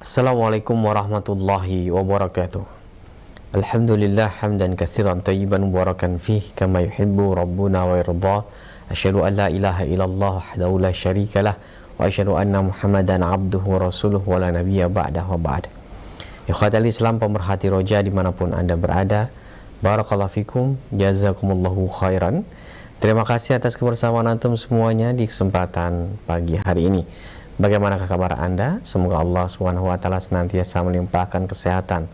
Assalamualaikum warahmatullahi wabarakatuh. Alhamdulillah hamdan katsiran tayyiban mubarakan fih kama yuhibbu rabbuna wa yarda. Asyhadu an la ilaha illallah wahdahu la syarikalah wa asyhadu anna Muhammadan abduhu wa rasuluhu wa la nabiyya ba'dahu wa ba'd. Ikhwatal Islam, pemerhati roja dimanapun Anda berada, barakallahu fikum, jazakumullahu khairan. Terima kasih atas kebersamaan antum semuanya di kesempatan pagi hari ini. Bagaimana kabar Anda? Semoga Allah Subhanahu wa taala senantiasa melimpahkan kesehatan,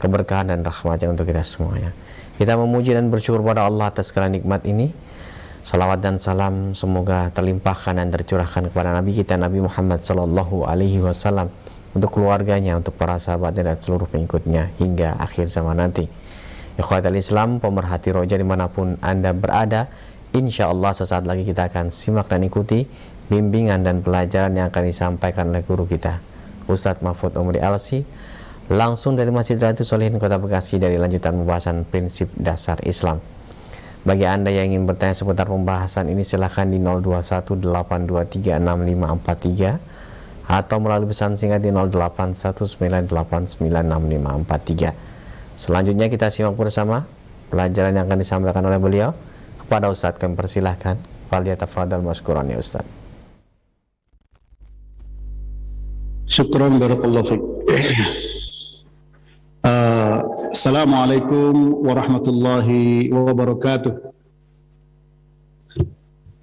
keberkahan dan rahmatnya untuk kita semuanya. Kita memuji dan bersyukur pada Allah atas segala nikmat ini. Salawat dan salam semoga terlimpahkan dan tercurahkan kepada Nabi kita Nabi Muhammad sallallahu alaihi wasallam, untuk keluarganya, untuk para sahabatnya dan seluruh pengikutnya hingga akhir zaman nanti. Ikhwatal Islam, pemerhati roja dimanapun Anda berada, insya Allah sesaat lagi kita akan simak dan ikuti bimbingan dan pelajaran yang akan disampaikan oleh guru kita, Ustadz Mahfud Umri LC, langsung dari Masjid Riyadhus Shalihin Kota Bekasi, dari lanjutan pembahasan prinsip dasar Islam. Bagi Anda yang ingin bertanya seputar pembahasan ini, silahkan di 0218236543 atau melalui pesan singkat di 0819896543. Selanjutnya kita simak bersama pelajaran yang akan disampaikan oleh beliau. Kepada Ustadz kami persilahkan. Falyatafadhal mashkuran ya Ustadz. Syukran barakallahu fiik. Assalamualaikum warahmatullahi wabarakatuh.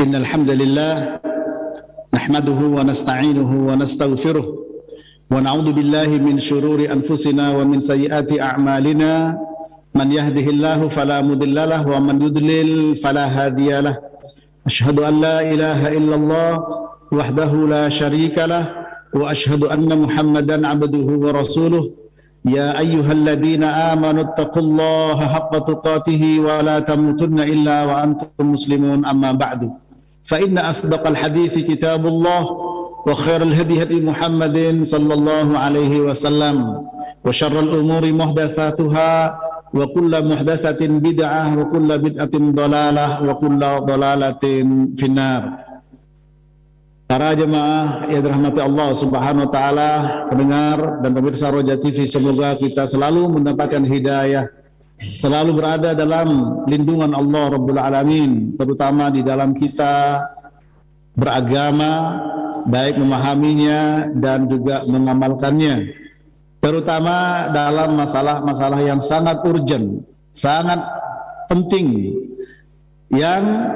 Innal hamdalillah nahmaduhu wa nasta'inuhu wa nastaghfiruh wa na'udzu billahi min syururi anfusina wa min sayyiati a'malina. Man yahdihillahu fala mudhillalah wa man yudlil fala hadiyalah. Asyhadu an la ilaha illallah wahdahu la syarikalah wa asyhadu anna Muhammadan abduhu wa rasuluh. Ya ayyuhalladzina amanu taqullaha haqqa tuqatih wa la tamutunna illa wa antum muslimun, amma ba'du. Fa inna asdaqal hadithi kitabullah wa khairal hadi hadi Muhammadin sallallahu alaihi wasallam wa syarral umuri muhdatsatuha wa kullu muhdatsatin bid'ah wa kullu bid'atin dhalalah wa kullu dhalalatin finnar. Para jemaah yang dirahmati Allah Subhanahu wa taala, pendengar dan pemirsa Roja TV, semoga kita selalu mendapatkan hidayah, selalu berada dalam lindungan Allah Rabbul Alamin, terutama di dalam kita beragama, baik memahaminya dan juga mengamalkannya, terutama dalam masalah-masalah yang sangat urgent, sangat penting, yang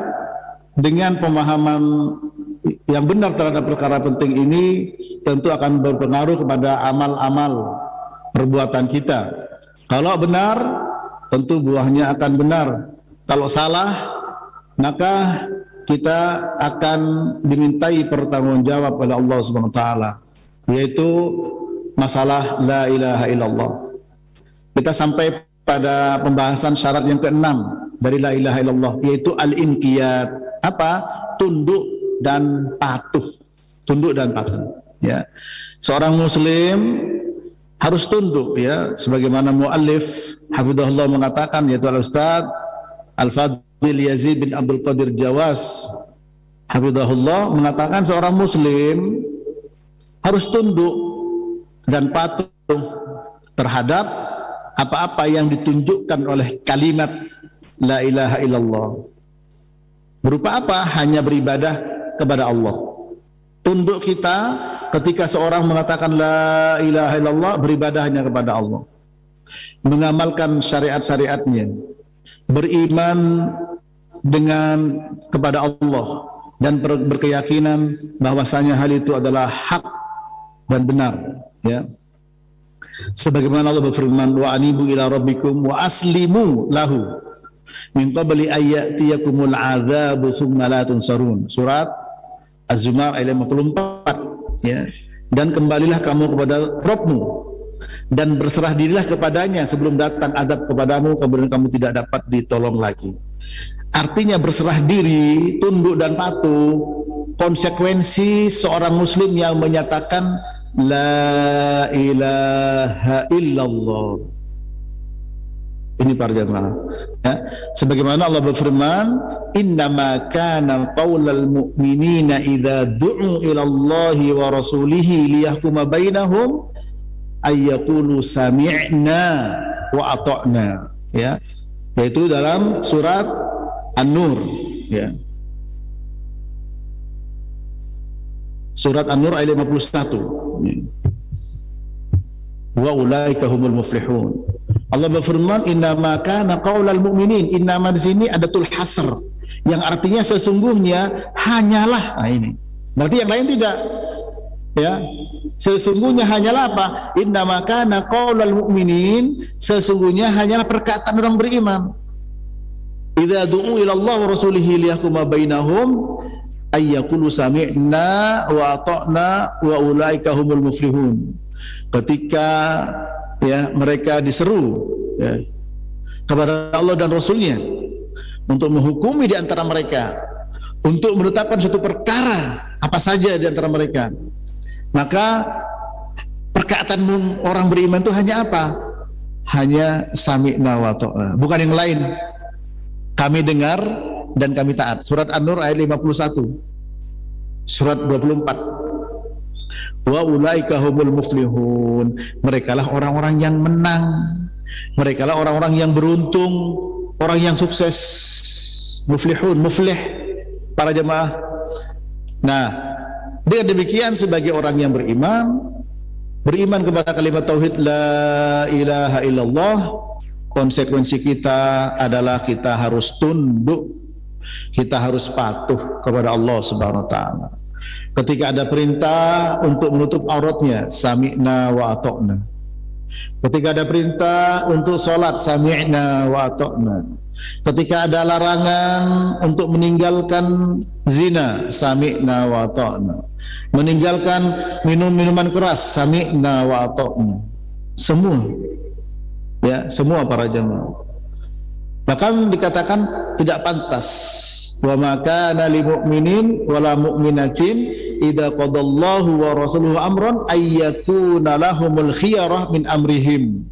dengan pemahaman yang benar terhadap perkara penting ini tentu akan berpengaruh kepada amal-amal perbuatan kita. Kalau benar, tentu buahnya akan benar. Kalau salah, maka kita akan dimintai pertanggungjawab oleh Allah Subhanahu wa taala, yaitu masalah la ilaha illallah. Kita sampai pada pembahasan syarat yang keenam dari la ilaha illallah, yaitu al-inqiyad. Apa? Tunduk dan patuh. Tunduk dan patuh, ya. Seorang muslim harus tunduk, ya, sebagaimana muallif hafizahullah mengatakan, yaitu al-Ustaz Al-Fadil Yazid bin Abdul Qadir Jawas hafizahullah mengatakan, seorang muslim harus tunduk dan patuh terhadap apa-apa yang ditunjukkan oleh kalimat la ilaha illallah. Berupa apa? Hanya beribadah kepada Allah. Tunduk kita ketika seorang mengatakan la ilaha illallah, beribadah hanya kepada Allah, mengamalkan syariat-syariatnya, beriman dengan kepada Allah, dan berkeyakinan bahwasanya hal itu adalah hak dan benar, ya. Sebagaimana Allah berfirman, wa anibu ila rabbikum wa aslimu lahu min qabli ayyatiyakumul adzabu tsumma la tunsarun. Surat Az-Zumar ayat 54, ya. Dan kembalilah kamu kepada Rabbmu dan berserah dirilah kepadanya sebelum datang azab kepadamu, kemudian kamu tidak dapat ditolong lagi. Artinya berserah diri, tunduk dan patuh, konsekuensi seorang muslim yang menyatakan la ilaha illallah. Ini para jemaah, ya. Sebagaimana Allah berfirman, innama kana qaulal mu'minina idza du'u ila Allahi wa rasulihi liyahkuma bainahum ayyaqulu sami'na wa ata'na, ya, yaitu dalam surat An-Nur, ya. Surat An-Nur ayat 51. Wa ulaika humul muflihun. Allah berfirman, innama kana qaulal mu'minin. Innama di sini adatul hasr, yang artinya sesungguhnya hanyalah. Nah ini. Berarti yang lain tidak. Ya. Sesungguhnya hanyalah apa? Innama kana qaulal mu'minin, sesungguhnya hanyalah perkataan orang beriman. Idza du'u ila Allah wa rasulihi liyahkuma bainahum ayyaqulu sami'na wa ata'na wa ulaika humul muflihun. Ketika ya mereka diseru ya, kepada Allah dan Rasulnya untuk menghukumi di antara mereka, untuk menetapkan suatu perkara apa saja di antara mereka, maka perkataan orang beriman itu hanya apa? Hanya sami'na wa ata'na, bukan yang lain. Kami dengar dan kami taat. Surat An-Nur ayat 51, surat 24. Wa ulaika humul muflihun. Merekalah orang-orang yang menang, merekalah orang-orang yang beruntung, orang yang sukses. Muflihun, muflih, para jemaah. Nah, dengan demikian sebagai orang yang beriman kepada kalimat tauhid la ilaha illallah, konsekuensi kita adalah kita harus tunduk, kita harus patuh kepada Allah Subhanahu wa taala. Ketika ada perintah untuk menutup auratnya, sami'na wa ata'na. Ketika ada perintah untuk sholat, sami'na wa ata'na. Ketika ada larangan untuk meninggalkan zina, sami'na wa ata'na. Meninggalkan minuman keras, sami'na wa ata'na. Semua, ya, semua para jemaah. Bahkan dikatakan tidak pantas, wa ma kana lil mu'minin wala mu'minatin idza qadallahu wa rasuluhu amran ayyakuna lahumul khiyarah min amrihim.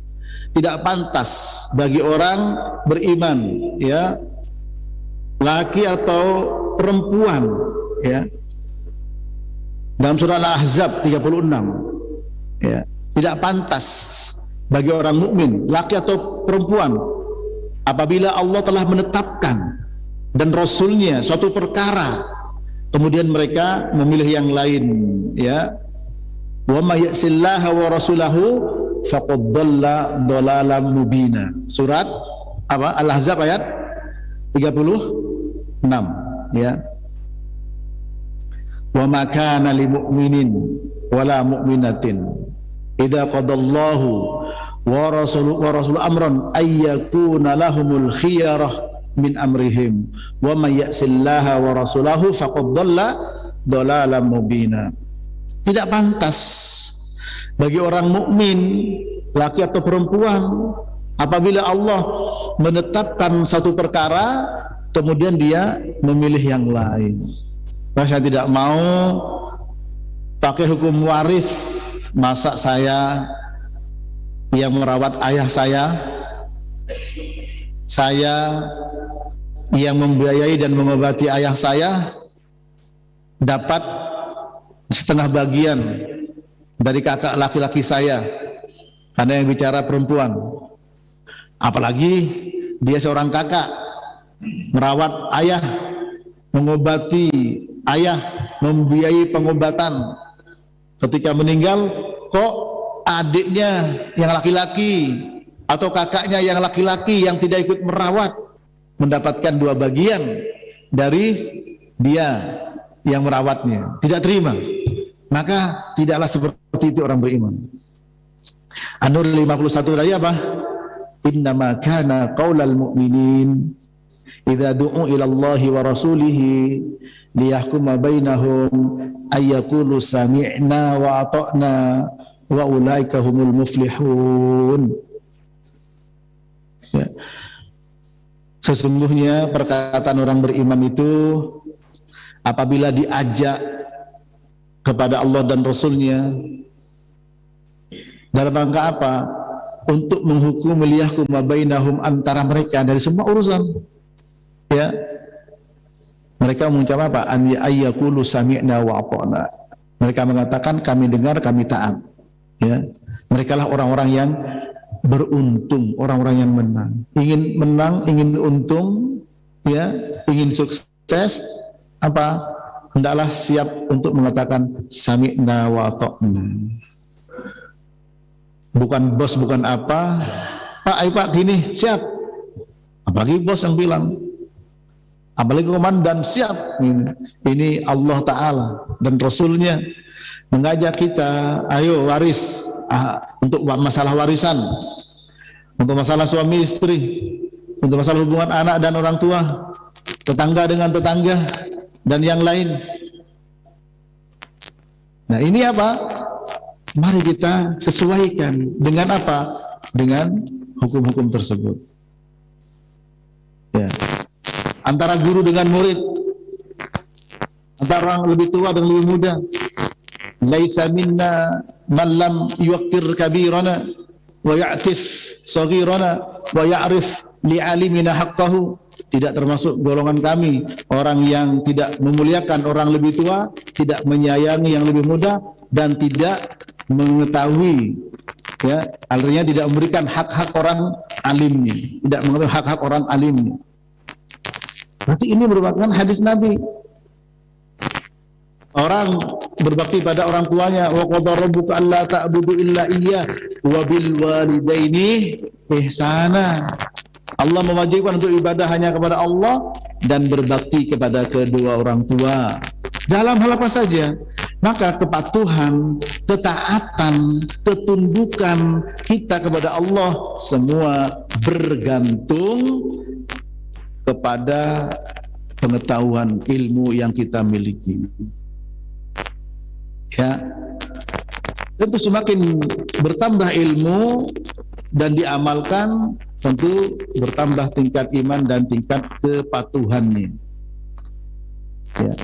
Tidak pantas bagi orang beriman, ya, laki atau perempuan, ya, dalam surah Al-Ahzab 36, ya, tidak pantas bagi orang mukmin, laki atau perempuan, apabila Allah telah menetapkan dan Rasulnya suatu perkara, kemudian mereka memilih yang lain, ya. Wa may ya'sillaha wa rasulahu faqad dhalla dhalalan mubina. Surat apa? Al-Ahzab ayat 36, ya. Wa ma kana lil mu'minin wala mu'minatin idza qadallahu wa rasuluhu amran ayyakuna lahumul khiyarah min amrihim wa may ya'sillaha wa rasulahu faqad dhalla dhalalan mubina. Tidak pantas bagi orang mukmin, laki atau perempuan, apabila Allah menetapkan satu perkara kemudian dia memilih yang lain. Saya tidak mau pakai hukum waris, masa saya yang merawat ayah saya yang membiayai dan mengobati ayah saya dapat setengah bagian dari kakak laki-laki saya, karena yang bicara perempuan. Apalagi dia seorang kakak, merawat ayah, mengobati ayah, membiayai pengobatan. Ketika meninggal, kok adiknya yang laki-laki atau kakaknya yang laki-laki yang tidak ikut merawat mendapatkan 2 bagian dari dia yang merawatnya? Tidak terima. Maka tidaklah seperti itu orang beriman. An-Nur 51 tadi apa? Innama kana qaulal mu'minin idza du'u ila Allahi wa rasulihi liyahkuma bainahum ayyaqulu sami'na wa ata'na wa ulaika humul muflihun. Ya. Sesungguhnya perkataan orang beriman itu apabila diajak kepada Allah dan Rasulnya dalam rangka apa? Untuk menghukum liyahkuma bainahum, antara mereka dari semua urusan, ya, mereka mengucap apa? An ayyaqulu sami'na wa ata'na. Mereka mengatakan kami dengar, kami taat, ya. Mereka lah orang-orang yang beruntung, orang-orang yang menang. Ingin menang, ingin untung, ya, ingin sukses, apa? Hendaklah siap untuk mengatakan sami'na wa ata'na. Bukan bos, bukan apa. Pak, ayo Pak, gini, siap. Apalagi bos yang bilang, apalagi komandan, siap. Ini Allah Ta'ala dan Rasulnya mengajak kita, ayo waris, untuk masalah warisan, untuk masalah suami istri, untuk masalah hubungan anak dan orang tua, tetangga dengan tetangga, dan yang lain. Nah, ini apa? Mari kita sesuaikan dengan apa? Dengan hukum-hukum tersebut. Ya. Antara guru dengan murid, antara orang lebih tua dan lebih muda. Laisa minna man lam yuqir kabirana wa ya'tif saghirana wa ya'rif li'alimina haqqahu. Tidak termasuk golongan kami orang yang tidak memuliakan orang lebih tua, tidak menyayangi yang lebih muda, dan tidak mengetahui, ya, artinya tidak memberikan hak-hak orang alimnya, tidak mengetahui hak-hak orang alimnya. Berarti ini merupakan hadis Nabi. Orang berbakti pada orang tuanya, wa qadara rabbuka alla ta'budu illa iyyah wa bil walidaini ihsana. Allah mewajibkan untuk ibadah hanya kepada Allah dan berbakti kepada kedua orang tua. Dalam hal apa saja, maka kepatuhan, ketaatan, ketundukan kita kepada Allah semua bergantung kepada pengetahuan ilmu yang kita miliki. Ya, tentu semakin bertambah ilmu dan diamalkan, tentu bertambah tingkat iman dan tingkat kepatuhannya. Ya.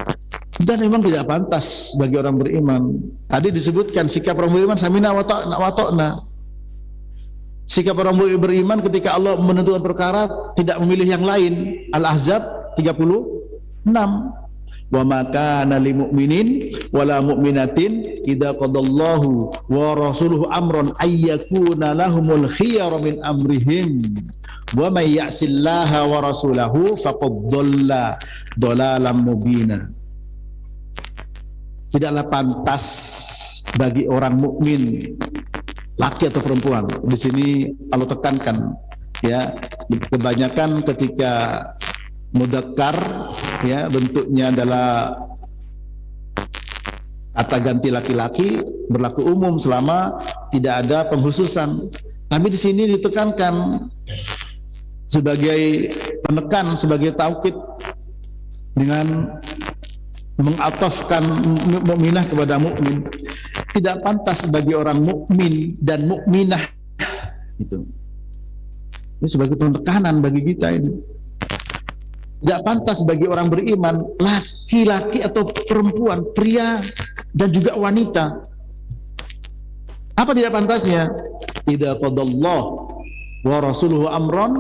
Dan memang tidak pantas bagi orang beriman. Tadi disebutkan sikap orang beriman samina wa ta'na. Sikap orang beriman ketika Allah menentukan perkara tidak memilih yang lain. Al-Ahzab 36. Wa ma kana lil mu'minin wala mu'minatin idza qadallahu wa rasuluhu amran ayyakuna lahumul khiyara min amrihim wa may ya'sillaha wa rasulahu faqad dhalla dhalalan mubina. Tidaklah pantas bagi orang mukmin, laki atau perempuan. Di sini Allah tekankan, ya, kebanyakan ketika mudzakkar, ya, bentuknya adalah kata ganti laki-laki, berlaku umum selama tidak ada pengkhususan. Tapi di sini ditekankan sebagai penekan, sebagai taukid dengan mengatofkan mukminah kepada mukmin. Tidak pantas bagi orang mukmin dan mukminah itu. Ini sebagai penekanan bagi kita ini. Tidak pantas bagi orang beriman, laki-laki atau perempuan, pria dan juga wanita. Apa tidak pantasnya? Idza qadallahu wa rasuluhu amran,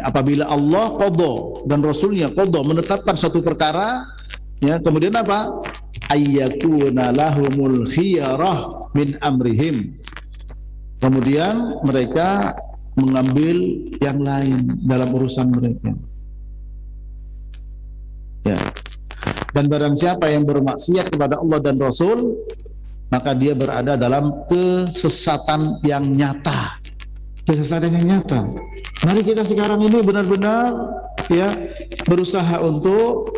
apabila Allah qada dan Rasulnya qada menetapkan suatu perkara, ya, kemudian apa? Ayyakuna lahumul khiyarah min amrihim. Kemudian mereka mengambil yang lain dalam urusan mereka. Ya. Dan barang siapa yang bermaksiat kepada Allah dan Rasul, maka dia berada dalam kesesatan yang nyata. Kesesatan yang nyata. Mari kita sekarang ini benar-benar, ya, berusaha untuk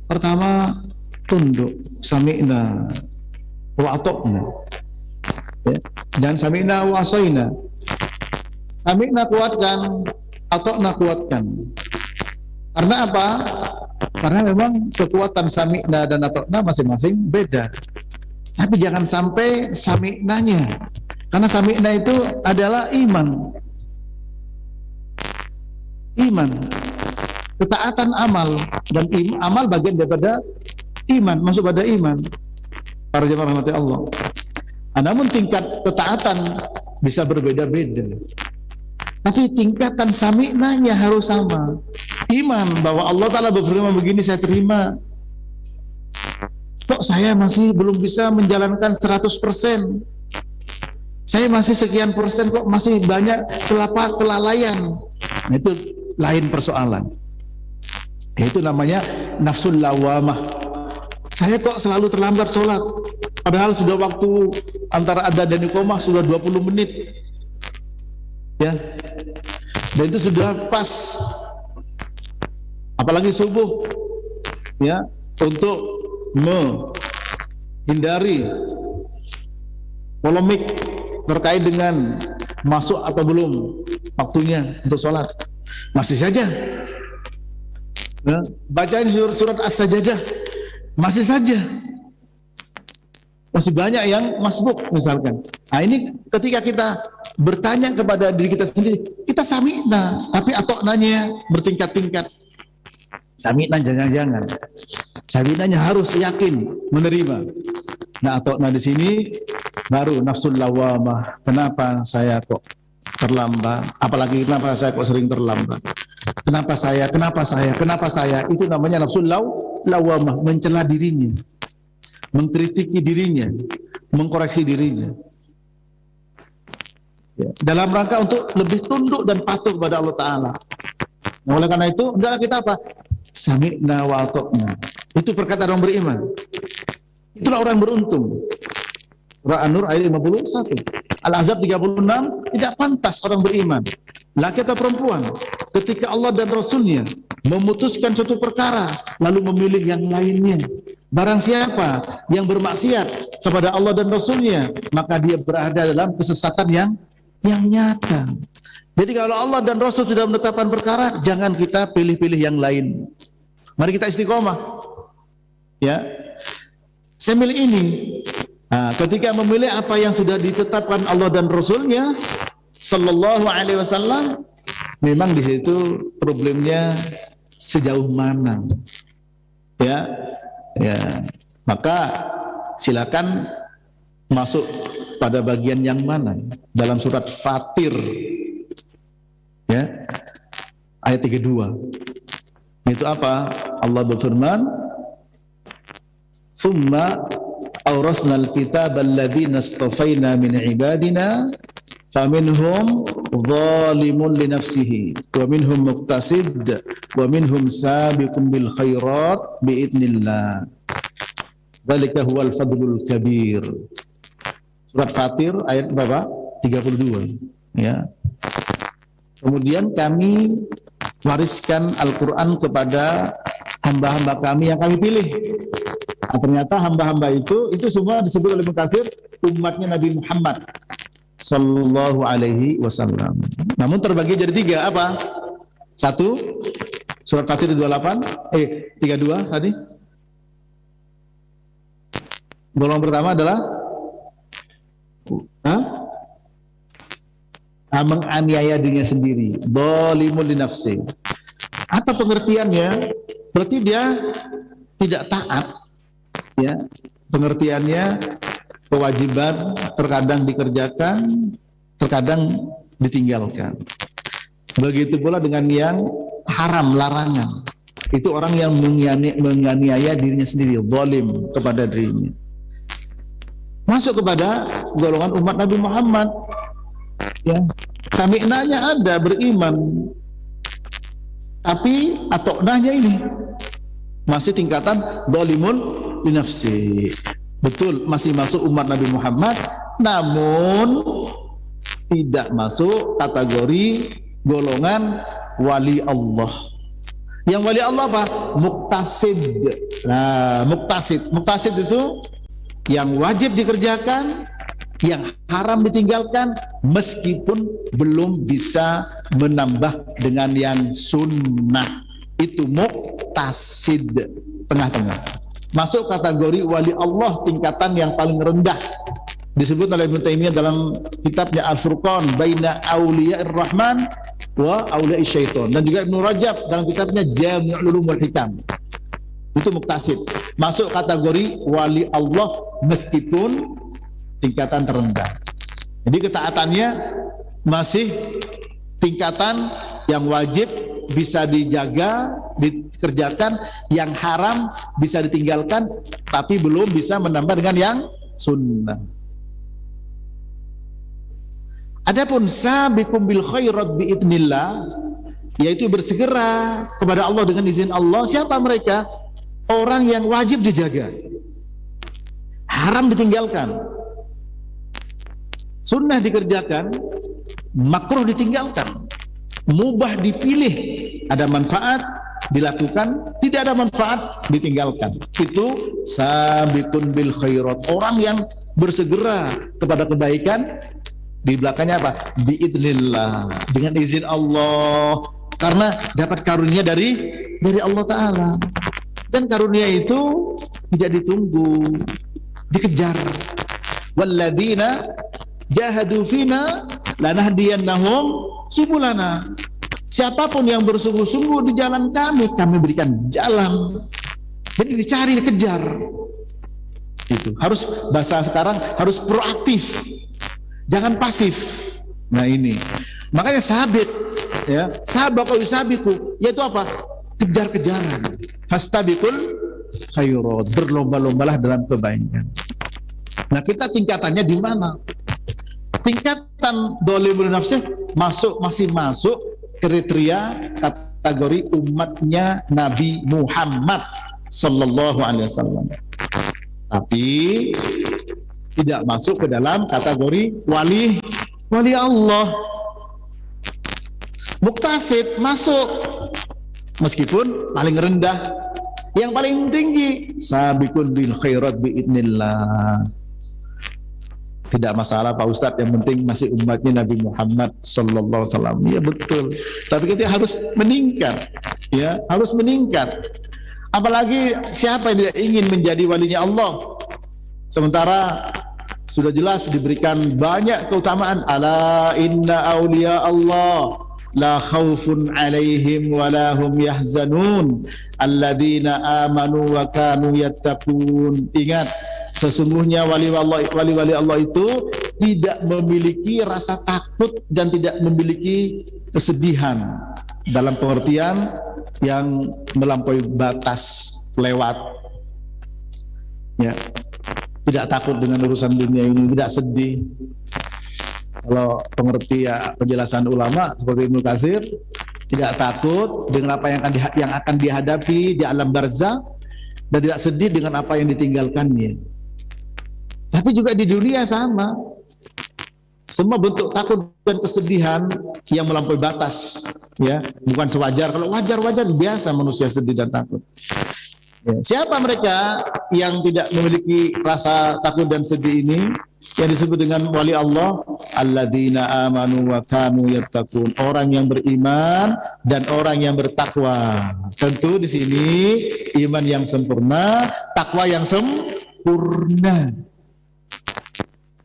pertama tunduk, sami'na wa ata'na, ya, dan sami'na wa asaina. Sami'na kuatkan, ata'na kuatkan. Karena apa? Karena memang kekuatan sami'na dan ata'na masing-masing beda. Tapi jangan sampai sami'nanya, karena sami'na itu adalah iman. Iman, ketaatan amal, dan amal bagian daripada iman, masuk pada iman. Para jemaah rahmati Allah. Namun tingkat ketaatan bisa berbeda-beda. Tapi tingkatan sami'nanya harus sama. Iman bahwa Allah Ta'ala berfirman begini, saya terima. Kok saya masih belum bisa menjalankan 100%? Saya masih sekian persen kok, masih banyak kelalaian. Nah, itu lain persoalan. Itu namanya nafsul lawamah. Saya kok selalu terlambat sholat, padahal sudah waktu antara adzan dan iqamah sudah 20 menit. Ya. Dan itu sudah pas. Apalagi subuh. Ya, untuk menghindari polemik terkait dengan masuk atau belum waktunya untuk sholat, masih saja bacain surat As-Sajdah, masih saja masih banyak yang masbuk misalkan. Nah, ini ketika kita bertanya kepada diri kita sendiri, kita sami'na, tapi atoknanya bertingkat-tingkat. Sami'na jangan-jangan, sami'nanya harus yakin menerima. Nah, atokna di sini baru nafsul lawamah. Kenapa saya kok terlambat? Apalagi kenapa saya kok sering terlambat? Kenapa saya? Itu namanya nafsul lawamah, mencela dirinya, mengkritiki dirinya, mengkoreksi dirinya. Ya, dalam rangka untuk lebih tunduk dan patuh kepada Allah Ta'ala. Nah, oleh karena itu, hendaklah kita apa? Sami'na wa atokna. Itu perkataan orang beriman. Itulah orang beruntung. Surah An-Nur ayat 51. Al-Ahzab 36, tidak pantas orang beriman, laki atau perempuan, ketika Allah dan Rasulnya memutuskan suatu perkara lalu memilih yang lainnya. Barang siapa yang bermaksiat kepada Allah dan Rasulnya, maka dia berada dalam kesesatan yang nyata. Jadi kalau Allah dan Rasul sudah menetapkan perkara, jangan kita pilih-pilih yang lain. Mari kita istiqomah. Ya, saya milih ini. Nah, ketika memilih apa yang sudah ditetapkan Allah dan Rasulnya Sallallahu Alaihi Wasallam, memang di situ problemnya sejauh mana, ya, maka silakan masuk pada bagian yang mana dalam surat Fatir, ya, ayat 32. Itu apa? Allah berfirman, "Summa awrasnal kitab alladhina istafaina min ibadina faminhum zalimun li nafsihi wa minhum muqtasid wa minhum sabiqun bil khairat biidznillah dzalika huwal fadlul kabir." Surat Fatir ayat berapa? 32, ya. Kemudian kami wariskan Al-Qur'an kepada hamba-hamba kami yang kami pilih. Nah, ternyata hamba-hamba itu semua disebut oleh mukatsir umatnya Nabi Muhammad Sallallahu Alaihi Wasallam. Namun terbagi jadi 3, apa? 1, surat Fatir 32 tadi. Golongan pertama adalah menganiaya dirinya sendiri, dzalimun li nafsi. Apa pengertiannya? Berarti dia tidak taat. Ya, pengertiannya kewajiban terkadang dikerjakan, terkadang ditinggalkan. Begitu pula dengan yang haram, larangan. Itu orang yang menganiaya dirinya sendiri, zalim kepada dirinya. Masuk kepada golongan umat Nabi Muhammad. Ya, sami'nanya ada, beriman. Tapi atoknahnya ini masih tingkatan zalimun li nafsi. Betul, masih masuk umat Nabi Muhammad, namun tidak masuk kategori golongan wali Allah. Yang wali Allah apa? Muqtasid. Nah, muqtasid itu yang wajib dikerjakan, yang haram ditinggalkan, meskipun belum bisa menambah dengan yang sunnah. Itu muqtasid, tengah-tengah. Masuk kategori wali Allah tingkatan yang paling rendah. Disebut oleh Ibnu Taimiyah dalam kitabnya Al-Furqan baina Auliya'ir Rahman wa Auliya'ish Syaitan, dan juga Ibnu Rajab dalam kitabnya Jami'ul Ulum wal Hikam. Itu muqtasid, masuk kategori wali Allah meskipun tingkatan terendah. Jadi ketaatannya masih tingkatan yang wajib bisa dijaga, dikerjakan, yang haram bisa ditinggalkan, tapi belum bisa menambah dengan yang sunnah. Adapun sabiqum bil khairat biidznillah, yaitu bersegera kepada Allah dengan izin Allah. Siapa mereka? Orang yang wajib dijaga, haram ditinggalkan, sunnah dikerjakan, makruh ditinggalkan, mubah dipilih, ada manfaat dilakukan, tidak ada manfaat ditinggalkan. Itu sabiqun bil khairat, orang yang bersegera kepada kebaikan. Di belakangnya apa? Biidznillah, dengan izin Allah, karena dapat karunia dari Allah Ta'ala. Dan karunia itu tidak ditunggu, dikejar. Walladzina jahadu fina lanahdiyannahum subulana. Siapapun yang bersungguh-sungguh di jalan kami berikan jalan. Jadi dicari, dikejar. Itu harus, bahasa sekarang harus proaktif, jangan pasif. Nah ini makanya sabit, ya, sabaqu yusabiqu, yaitu apa? Kejar-kejaran. Fastabiqul khairat, berlomba-lombalah dalam kebaikan. Nah kita tingkatannya di mana? Tingkatan dolimul nafsih masih masuk kriteria kategori umatnya Nabi Muhammad sallallahu alaihi wasallam, tapi tidak masuk ke dalam kategori wali Allah. Muktasid masuk, meskipun paling rendah. Yang paling tinggi sabiqun bil khairat biidznillah. Tidak masalah Pak Ustadz, yang penting masih umatnya Nabi Muhammad sallallahu alaihi wasallam. Ya betul, tapi kita harus meningkat, ya, harus meningkat. Apalagi siapa yang tidak ingin menjadi walinya Allah, sementara sudah jelas diberikan banyak keutamaan. Ala inna awliya Allah la khawfun alaihim wa la hum yahzanun alladzina amanu wa kanu yattaqun. Ingat, sesungguhnya wali-wali Allah itu tidak memiliki rasa takut dan tidak memiliki kesedihan, dalam pengertian yang melampaui batas, lewat, ya, tidak takut dengan urusan dunia ini, tidak sedih. Kalau pengertian penjelasan ulama seperti Ibnu Katsir, tidak takut dengan apa yang akan dihadapi di alam barzakh, dan tidak sedih dengan apa yang ditinggalkannya. Tapi juga di dunia sama, semua bentuk takut dan kesedihan yang melampaui batas, ya, bukan sewajar. Kalau wajar biasa manusia sedih dan takut. Ya. Siapa mereka yang tidak memiliki rasa takut dan sedih ini? Yang disebut dengan wali Allah, alladzina amanu wa kanu yattaqun, orang yang beriman dan orang yang bertakwa. Tentu di sini iman yang sempurna, takwa yang sempurna.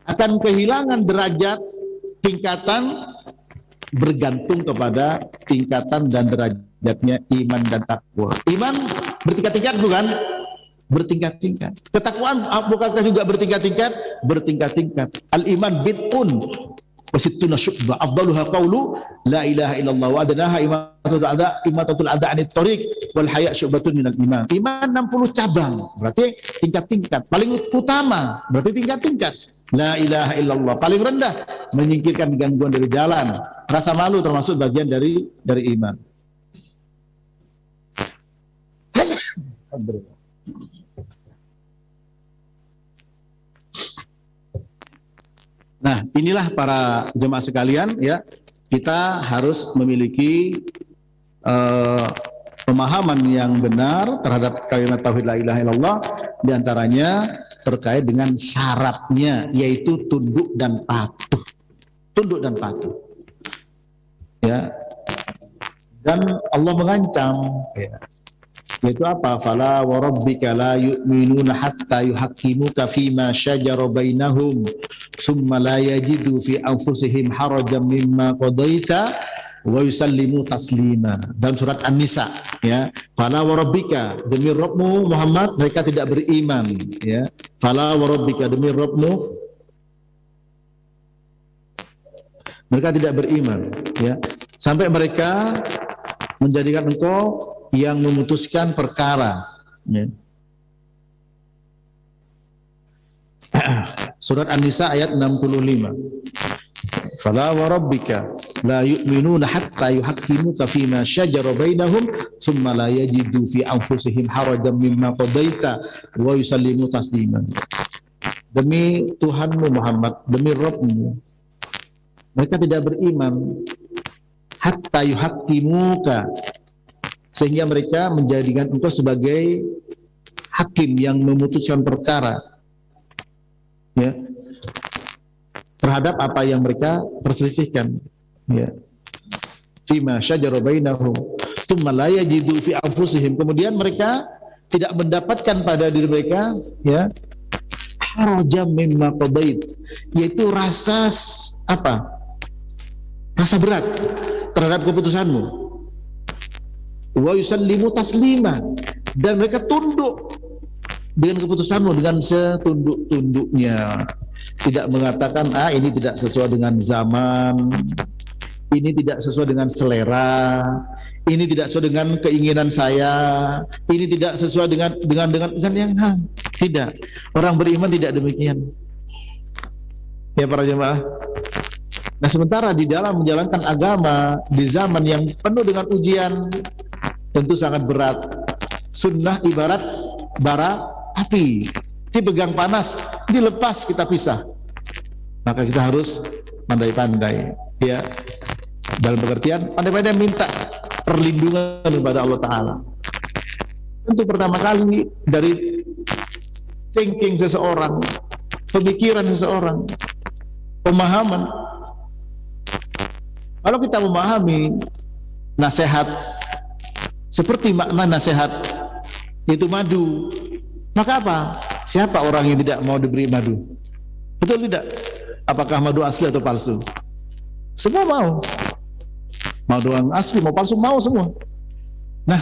Akan kehilangan derajat, tingkatan, bergantung kepada tingkatan dan derajatnya iman dan takwa. Iman bertingkat-tingkat bukan? Bertingkat-tingkat. Ketakwaan bukankah juga bertingkat-tingkat? Bertingkat-tingkat. Al-iman bid'un wa sittuna syu'bah, afdaluha qawlu la ilaha illallah wa adnaha imatatul adha 'anit thariq wal haya' syu'batun minal iman. Iman 60 cabang, berarti tingkat-tingkat. Paling utama berarti tingkat-tingkat. La ilaha illallah, paling rendah menyingkirkan gangguan dari jalan. Rasa malu termasuk bagian dari iman. Nah, inilah para jemaah sekalian, ya, kita harus memiliki pemahaman yang benar terhadap kalimat tauhid la ilaha illallah, diantaranya terkait dengan syaratnya, yaitu tunduk dan patuh. Tunduk dan patuh, ya. Dan Allah mengancam, ya, yaitu apa? Fala wa rabbika la yu'minuna hatta yuhaqqimuka fima shajara bainahum thumma la yajidu fi anfusihim harajan mimma qadaita wa yusallimu taslima. Dalam surat An-Nisa, ya, fala wa rabbika, demi Rabbmu Muhammad mereka tidak beriman, ya. Fala wa rabbika, demi Rabbmu mereka tidak beriman, ya, sampai mereka menjadikan engkau yang memutuskan perkara, ya. Surat An-Nisa ayat 65. Fala wa rabbika la yu'minuna hatta yuhaqqimuka fima syajara bainahum thumma la yajidu fi anfusihim harajan mimma qadaita wa yusallimu tasliman. Demi Tuhanmu Muhammad, demi Rabbmu, mereka tidak beriman hatta yuhaqqimuka, sehingga mereka menjadikan engkau sebagai hakim yang memutuskan perkara, ya, terhadap apa yang mereka perselisihkan, ya. Fima syajara bainahum tsumma la yajidu fi anfusihim, kemudian mereka tidak mendapatkan pada diri mereka, ya, harajan mimma qadait, yaitu rasa apa? Rasa berat terhadap keputusanmu. Wa yusallimu taslima, dan mereka tunduk dengan keputusanmu dengan setunduk-tunduknya. Tidak mengatakan ini tidak sesuai dengan zaman, ini tidak sesuai dengan selera, ini tidak sesuai dengan keinginan saya, ini tidak sesuai dengan yang tidak. Orang beriman tidak demikian. Ya para jemaah. Nah, sementara di dalam menjalankan agama di zaman yang penuh dengan ujian tentu sangat berat. Sunnah ibarat bara api, dipegang panas, dilepas kita pisah. Maka kita harus pandai-pandai, ya, dalam pengertian pandai-pandai minta perlindungan kepada Allah Ta'ala. Tentu pertama kali dari thinking seseorang, pemikiran seseorang, pemahaman. Kalau kita memahami nasihat seperti makna nasihat, yaitu madu, maka apa? Siapa orang yang tidak mau diberi madu? Betul tidak? Apakah madu asli atau palsu? Semua mau. Madu yang asli, mau palsu, mau semua. Nah,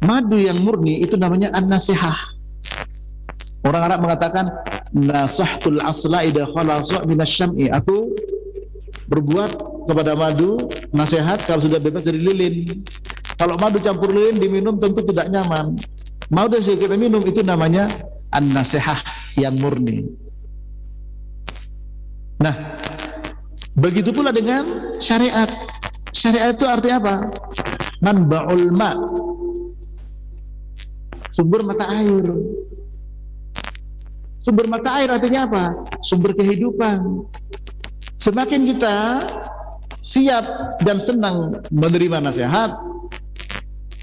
madu yang murni itu namanya an-nasihah. Orang Arab mengatakan nasahtul asla idza khalasa minasyam'i. Aku berbuat kepada madu nasihat kalau sudah bebas dari lilin. Kalau madu campur lilin diminum tentu tidak nyaman. Madu yang kita minum itu namanya an-nasihah yang murni. Nah, begitu pula dengan syariat. Syariat itu artinya apa? Manba'ul ma', sumber mata air. Sumber mata air artinya apa? Sumber kehidupan. Semakin kita siap dan senang menerima nasihat,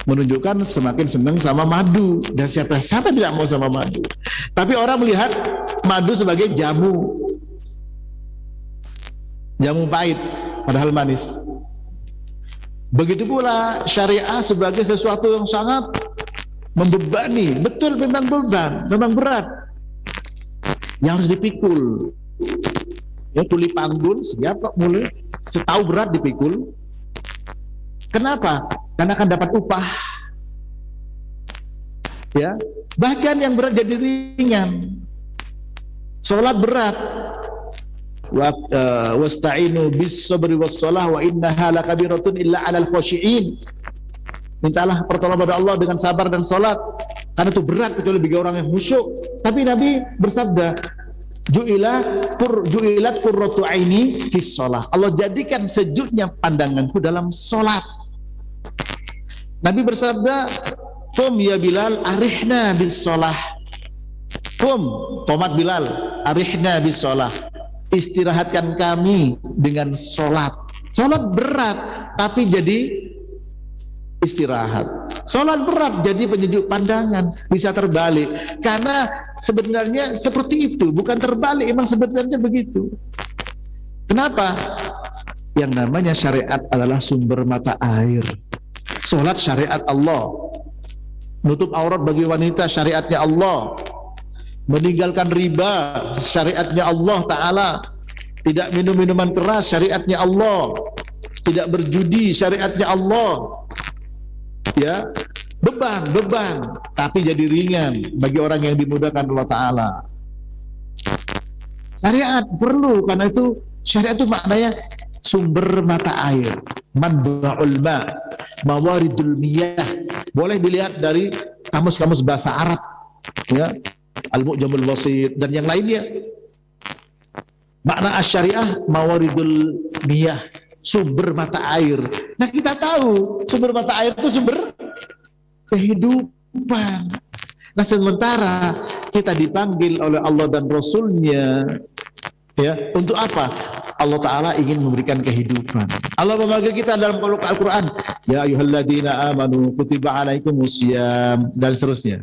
menunjukkan semakin senang sama madu. Dan siapa tidak mau sama madu. Tapi orang melihat madu sebagai jamu pahit, padahal manis. Begitu pula syariah sebagai sesuatu yang sangat membebani. Betul, memang beban, memang berat, yang harus dipikul. Ya, tuli panggul siapa mulai setahu berat dipikul. Kenapa? Karena akan dapat upah. Ya, bahkan yang berat jadi ringan. Sholat berat. Wasta'inu bis sabri was shalah wa innaha lakabiratun illa 'alal khashi'in. Mintalah pertolongan pada Allah dengan sabar dan sholat, karena itu berat kecuali bagi orang yang khusyuk. Tapi Nabi bersabda, ju'ilat qurratu aini fis shalah. Allah jadikan sejuknya pandanganku dalam sholat. Nabi bersabda, "Qum ya Bilal, arihna bis shalah." Qum, qomat Bilal, arihna bis shalah. Istirahatkan kami dengan sholat. Sholat berat, tapi jadi istirahat. Sholat berat jadi penyejuk pandangan. Bisa terbalik. Karena sebenarnya seperti itu, bukan terbalik, emang sebenarnya begitu. Kenapa? Yang namanya syariat adalah sumber mata air. Sholat syariat Allah. Nutup aurat bagi wanita syariatnya Allah. Meninggalkan riba syariatnya Allah Ta'ala. Tidak minum minuman keras syariatnya Allah. Tidak berjudi syariatnya Allah. Ya, beban, tapi jadi ringan bagi orang yang dimudahkan Allah Ta'ala. Syariat perlu, karena itu syariat itu maknanya sumber mata air, manba'ul ma', mawaridul miyah. Boleh dilihat dari kamus-kamus bahasa Arab, ya, Al-Mu'jamul Wasit dan yang lainnya. Makna asyariah mawaridul miyah, sumber mata air. Nah kita tahu sumber mata air itu sumber kehidupan. Nah sementara kita dipanggil oleh Allah dan Rasulnya, ya, untuk apa? Allah Ta'ala ingin memberikan kehidupan. Allah memanggil kita dalam Al-Quran, ya ayyuhalladzina amanu kutiba alaikumusiyam, dan seterusnya.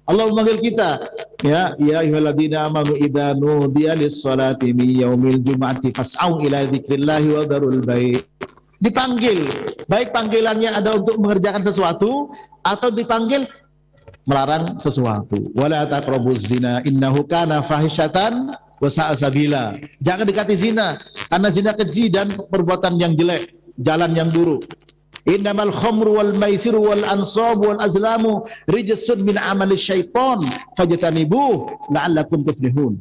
Allah memanggil kita, ya ayyuhalladzina amanu idza nudiya lis-salati min yaumil jum'ati fas'au ila dzikrillahi wa dzarul bai'. Dipanggil, baik panggilannya ada untuk mengerjakan sesuatu atau dipanggil melarang sesuatu. Wala taqrabuz zina innahu kana fahisyatan wa sa'a sabila. Jangan dekati zina, karena zina keji dan perbuatan yang jelek, jalan yang buruk. Innamal khamru wal maisiru wal ansabu wal azlamu rijsun min amali syaitan fajtanibuh la'allakum tuflihun.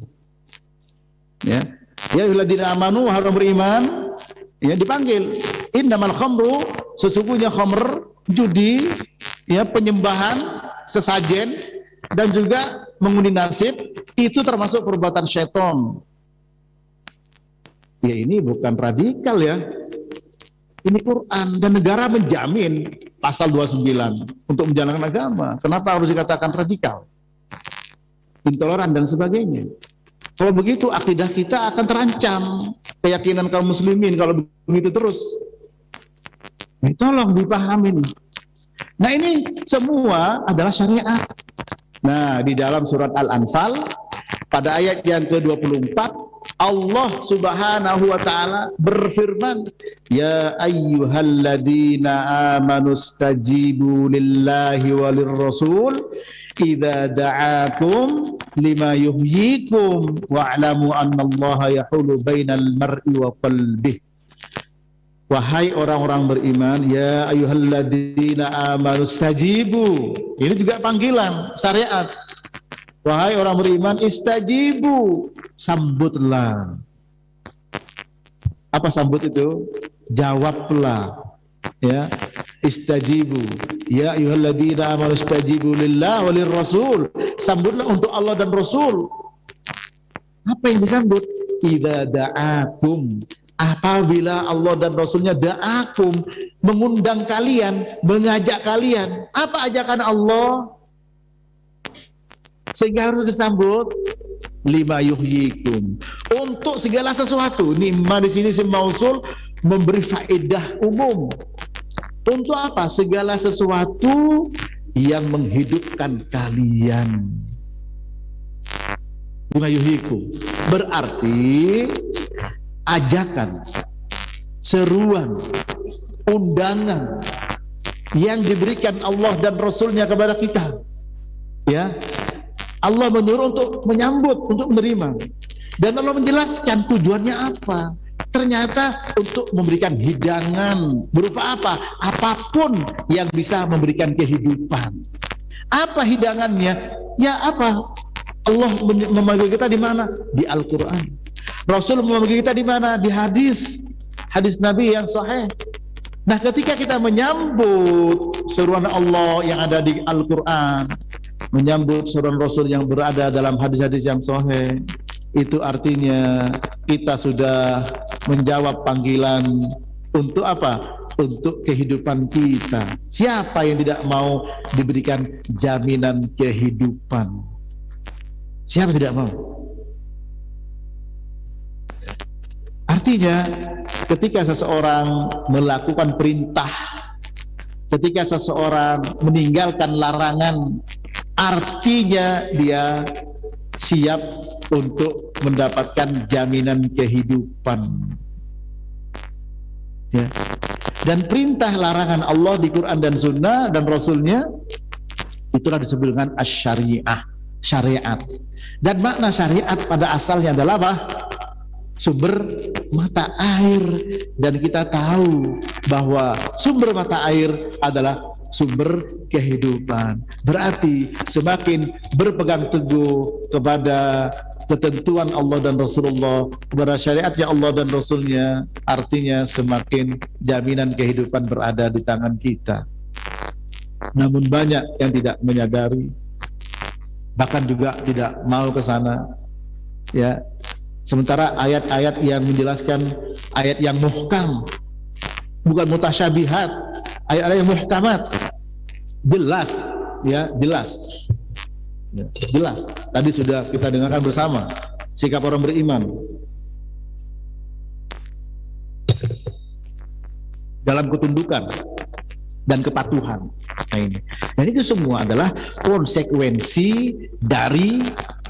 Ya ayyuhalladzina amanu, harus beriman, ya, dipanggil. Innamal khamru, sesungguhnya khamr, judi, ya, penyembahan sesajen dan juga mengundi nasib, itu termasuk perbuatan syaitan. Ya ini bukan radikal, ya. Ini Quran, dan negara menjamin pasal 29 untuk menjalankan agama. Kenapa harus dikatakan radikal, intoleran dan sebagainya? Kalau begitu akidah kita akan terancam, keyakinan kaum muslimin kalau begitu terus. Nah, tolong dipahamin. Nah ini semua adalah syariat. Nah di dalam surat Al-Anfal pada ayat yang ke-24, Allah Subhanahu wa ta'ala berfirman, ya ayyuhalladzina amanu stajibu lillahi walir rasul idza da'akum lima yuhyikum wa'lamu annallaha yahulu bainal mar'i wa qalbih. Wahai orang-orang beriman, ya ayyuhalladzina amanu stajibu. Ini juga panggilan syariat. Wahai orang beriman, istajibu, sambutlah. Apa sambut itu? Jawablah. Ya, istajibu. Ya ayyuhalladzina amanu istajibu lillah walir rasul. Sambutlah untuk Allah dan Rasul. Apa yang disambut? Idza da'akum. Apabila Allah dan Rasulnya da'akum, mengundang kalian, mengajak kalian. Apa ajakan Allah? Sehingga harus disambut lima yuhyikum, untuk segala sesuatu. Nimma di sini isim mausul memberi faedah umum. Untuk apa? Segala sesuatu yang menghidupkan kalian. Lima yuhyikum berarti ajakan, seruan, undangan yang diberikan Allah dan Rasulnya kepada kita. Ya, Allah menyuruh untuk menyambut, untuk menerima. Dan Allah menjelaskan tujuannya apa. Ternyata untuk memberikan hidangan. Berupa apa? Apapun yang bisa memberikan kehidupan. Apa hidangannya? Ya apa? Allah memanggil kita di mana? Di Al-Quran. Rasul memanggil kita di mana? Di hadis. Hadis Nabi yang sahih. Nah ketika kita menyambut seruan Allah yang ada di Al-Quran, menyambut seruan Rasul yang berada dalam hadis-hadis yang sahih, itu artinya kita sudah menjawab panggilan untuk apa? Untuk kehidupan kita. Siapa yang tidak mau diberikan jaminan kehidupan? Siapa tidak mau? Artinya ketika seseorang melakukan perintah, ketika seseorang meninggalkan larangan, artinya dia siap untuk mendapatkan jaminan kehidupan. Ya. Dan perintah larangan Allah di Quran dan Sunnah dan Rasulnya itulah disebut dengan asy-syariah, syariat. Dan makna syariat pada asalnya adalah apa? Sumber mata air. Dan kita tahu bahwa sumber mata air adalah sumber kehidupan. Berarti semakin berpegang teguh kepada ketentuan Allah dan Rasulullah, kepada syariatnya Allah dan Rasulnya, artinya semakin jaminan kehidupan berada di tangan kita. Namun banyak yang tidak menyadari, bahkan juga tidak mau ke sana. Ya, Sementara ayat-ayat yang menjelaskan, ayat yang muhkam, bukan mutasyabihat, ayat-ayat yang muhkamat, jelas, ya jelas, ya, jelas. Tadi sudah kita dengarkan bersama sikap orang beriman dalam ketundukan dan kepatuhan. Nah ini, dan itu semua adalah konsekuensi dari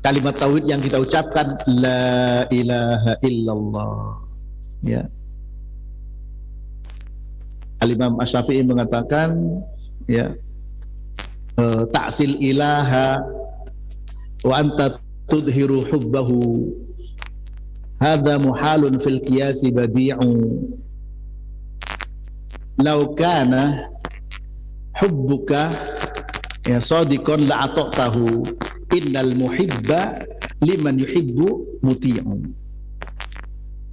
kalimat tauhid yang kita ucapkan, la ilaha illallah. Ya. Al-Imam Asy-Syafi'i mengatakan, ya, ta'sil ilaha wa anta tudhiru hubbahu hadza muhalun fil qiyasi badi'u law kana hubbuka ya sadiqan la ata'tahu innal muhibba liman yuhibbu muti'u.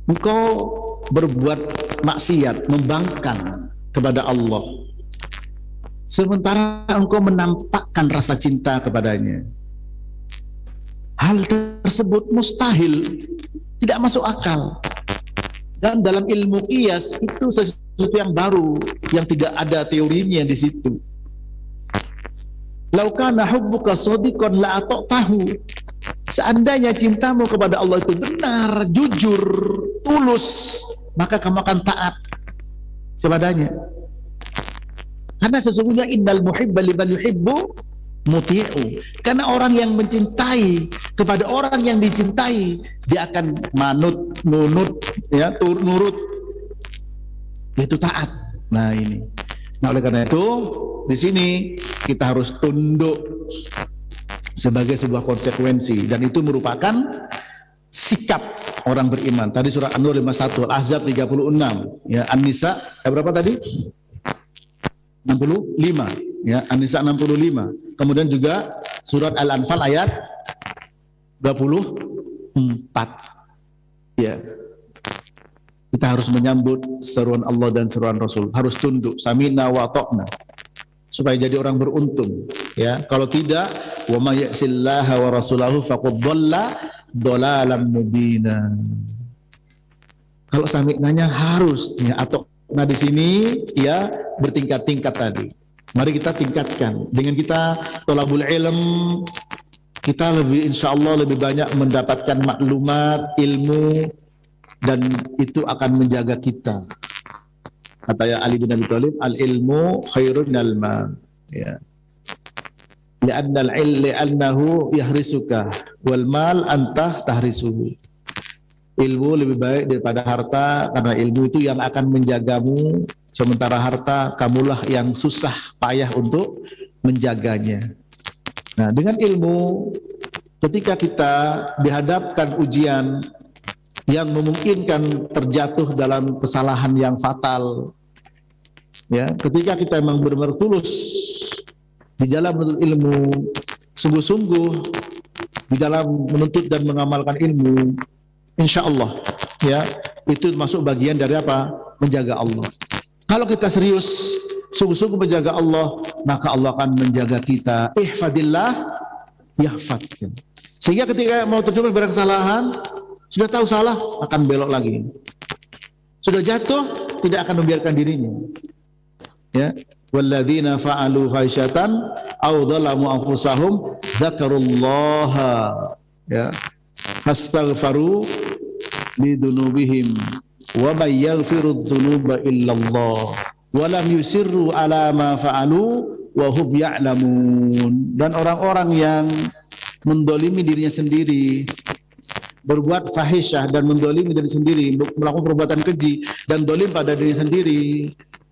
Engkau berbuat maksiat, membangkang kepada Allah, sementara engkau menampakkan rasa cinta kepadanya. Hal tersebut mustahil, tidak masuk akal. Dan dalam ilmu qiyas itu sesuatu yang baru, yang tidak ada teorinya di situ. Lau kana hubbuka shadiqan la ata'tahu. Seandainya cintamu kepada Allah itu benar, jujur, tulus, maka kamu akan taat kepadanya. Karena sesungguhnya innal muhibba liman yuhibbu muti'u. Karena orang yang mencintai kepada orang yang dicintai, dia akan manut, nunut, ya, nurut, itu taat. Nah ini. Nah oleh karena itu di sini kita harus tunduk sebagai sebuah konsekuensi, dan itu merupakan sikap orang beriman. Tadi surah An-Nur 51, Al-Ahzab 36, ya, An-Nisa berapa tadi? 65, ya, An-Nisa 65. Kemudian juga surat Al-Anfal ayat 24. Ya. Kita harus menyambut seruan Allah dan seruan Rasul, harus tunduk, sami'na wa ata'na, supaya jadi orang beruntung, ya. Kalau tidak, wa may ya'sillaha wa rasulahu faqad dhalla dhalalan mubina. Kalau sami'nanya harus, ya, atau nah di sini ya bertingkat-tingkat tadi. Mari kita tingkatkan dengan kita thalabul ilm, kita lebih insyaallah lebih banyak mendapatkan maklumat, ilmu, dan itu akan menjaga kita. Kata ya Ali bin Abi Thalib, al ilmu khairun minal mal, ya. Li'annahu yahrisuka wal mal anta tahrisuhu. Ilmu lebih baik daripada harta, karena ilmu itu yang akan menjagamu, sementara harta kamulah yang susah payah untuk menjaganya. Nah, dengan ilmu, ketika kita dihadapkan ujian yang memungkinkan terjatuh dalam kesalahan yang fatal, ya, ketika kita memang benar-benar tulus di dalam menuntut ilmu, sungguh-sungguh di dalam menuntut dan mengamalkan ilmu, insya Allah, ya, itu masuk bagian dari apa? Menjaga Allah. Kalau kita serius, sungguh-sungguh menjaga Allah, maka Allah akan menjaga kita. Ihfadillah yahfadka. Sehingga ketika mau terjun pada kesalahan, sudah tahu salah, akan belok lagi. Sudah jatuh, tidak akan membiarkan dirinya. Ya, walladzina fa'alu fahisyatan aw dhalamu anfusahum dzakarullaha, ya, fastaghfaru lidunubihim wa may yaghfiru dzunuba illallah wa lam yusirru ala ma fa'alu wa hum ya'lamun. Dan orang-orang yang mendolimi dirinya sendiri, berbuat fahisyah dan mendolimi diri sendiri, melakukan perbuatan keji dan dolim pada diri sendiri,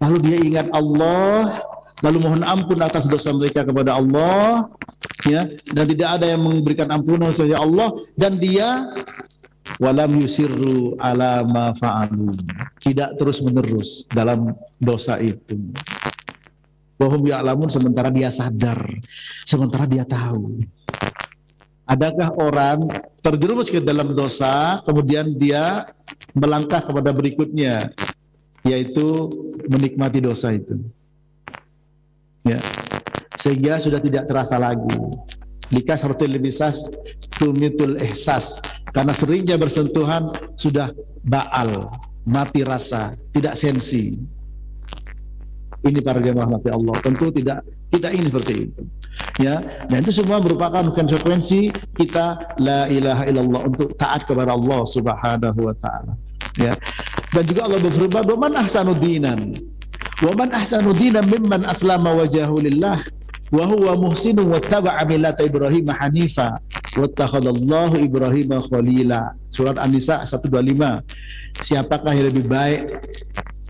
lalu dia ingat Allah, lalu mohon ampun atas dosa mereka kepada Allah, ya, dan tidak ada yang memberikan ampunan kecuali Allah, dan dia walam yusirru ala ma fa'alu, tidak terus menerus dalam dosa itu. Wahum ya'lamun, sementara dia sadar, sementara dia tahu. Adakah orang terjerumus ke dalam dosa, kemudian dia melangkah kepada berikutnya, yaitu menikmati dosa itu, ya, sehingga sudah tidak terasa lagi. Likasratil misas tumitul ihsas. Karena seringnya bersentuhan sudah baal, mati rasa, tidak sensi. Ini para jemaah mati Allah. Tentu tidak ingin seperti itu. Ya, dan itu semua merupakan konsekuensi kita la ilaha illallah, untuk taat kepada Allah Subhanahu wa taala. Ya. Dan juga Allah berfirman, "Wa man ahsanu dinan." Wa man ahsanu dinan mimman aslama wajhahu lillah wa huwa muhsinun wattaba'a millata Ibrahim hanifa wattakhadallahu Ibrahim khalila. Surat An-Nisa 125. Siapakah yang lebih baik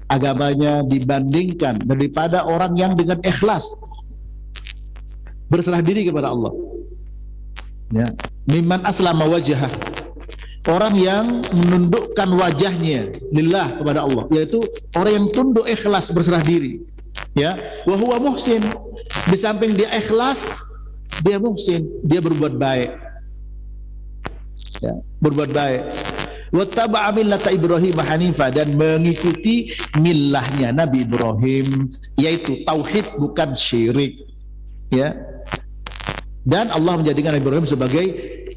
agamanya dibandingkan daripada orang yang dengan ikhlas berserah diri kepada Allah. Ya, mimman aslama wajhah, orang yang menundukkan wajahnya lillah kepada Allah, yaitu orang yang tunduk ikhlas berserah diri. Ya, wa huwa muhsin, di samping dia ikhlas, dia muhsin, dia berbuat baik. Ya, berbuat baik. Wattaba'a millata Ibrahim hanifa, dan mengikuti millahnya Nabi Ibrahim, yaitu tauhid bukan syirik. Ya. Dan Allah menjadikan Nabi Ibrahim sebagai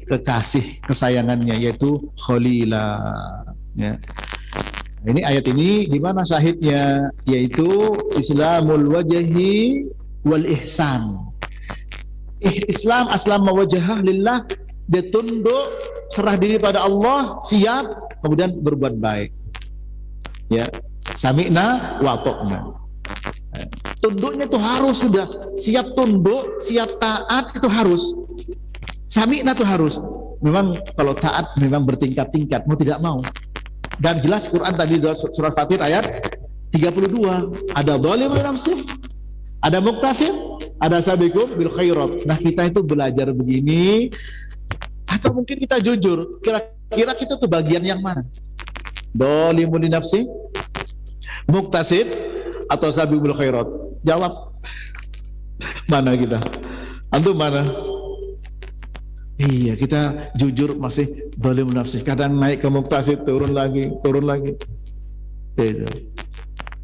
kekasih kesayangannya, yaitu Khalila. Ya. Ini ayat ini di mana syahidnya, yaitu Islamul wajhi wal ihsan. Islam aslama wajhah lillah, dia tunduk serah diri pada Allah, siap, kemudian berbuat baik. Ya, sami'na wa ata'na. Tunduknya itu harus, sudah siap tunduk, siap taat, itu harus. Sami'na itu harus. Memang kalau taat memang bertingkat-tingkat, mau tidak mau. Dan jelas Quran tadi surat Fatir ayat 32, ada zalimun nafsih, ada muqtasid, ada sabiqun bil khairat. Nah, kita itu belajar begini, atau mungkin kita jujur, kira-kira kita tuh bagian yang mana? Zalimun nafsih, muqtasid, atau sabiqul khairat? Jawab. Mana kita? Antum mana? Iya, kita jujur masih zalim nafsi. Kadang naik ke muqtasid, turun lagi. Gitu.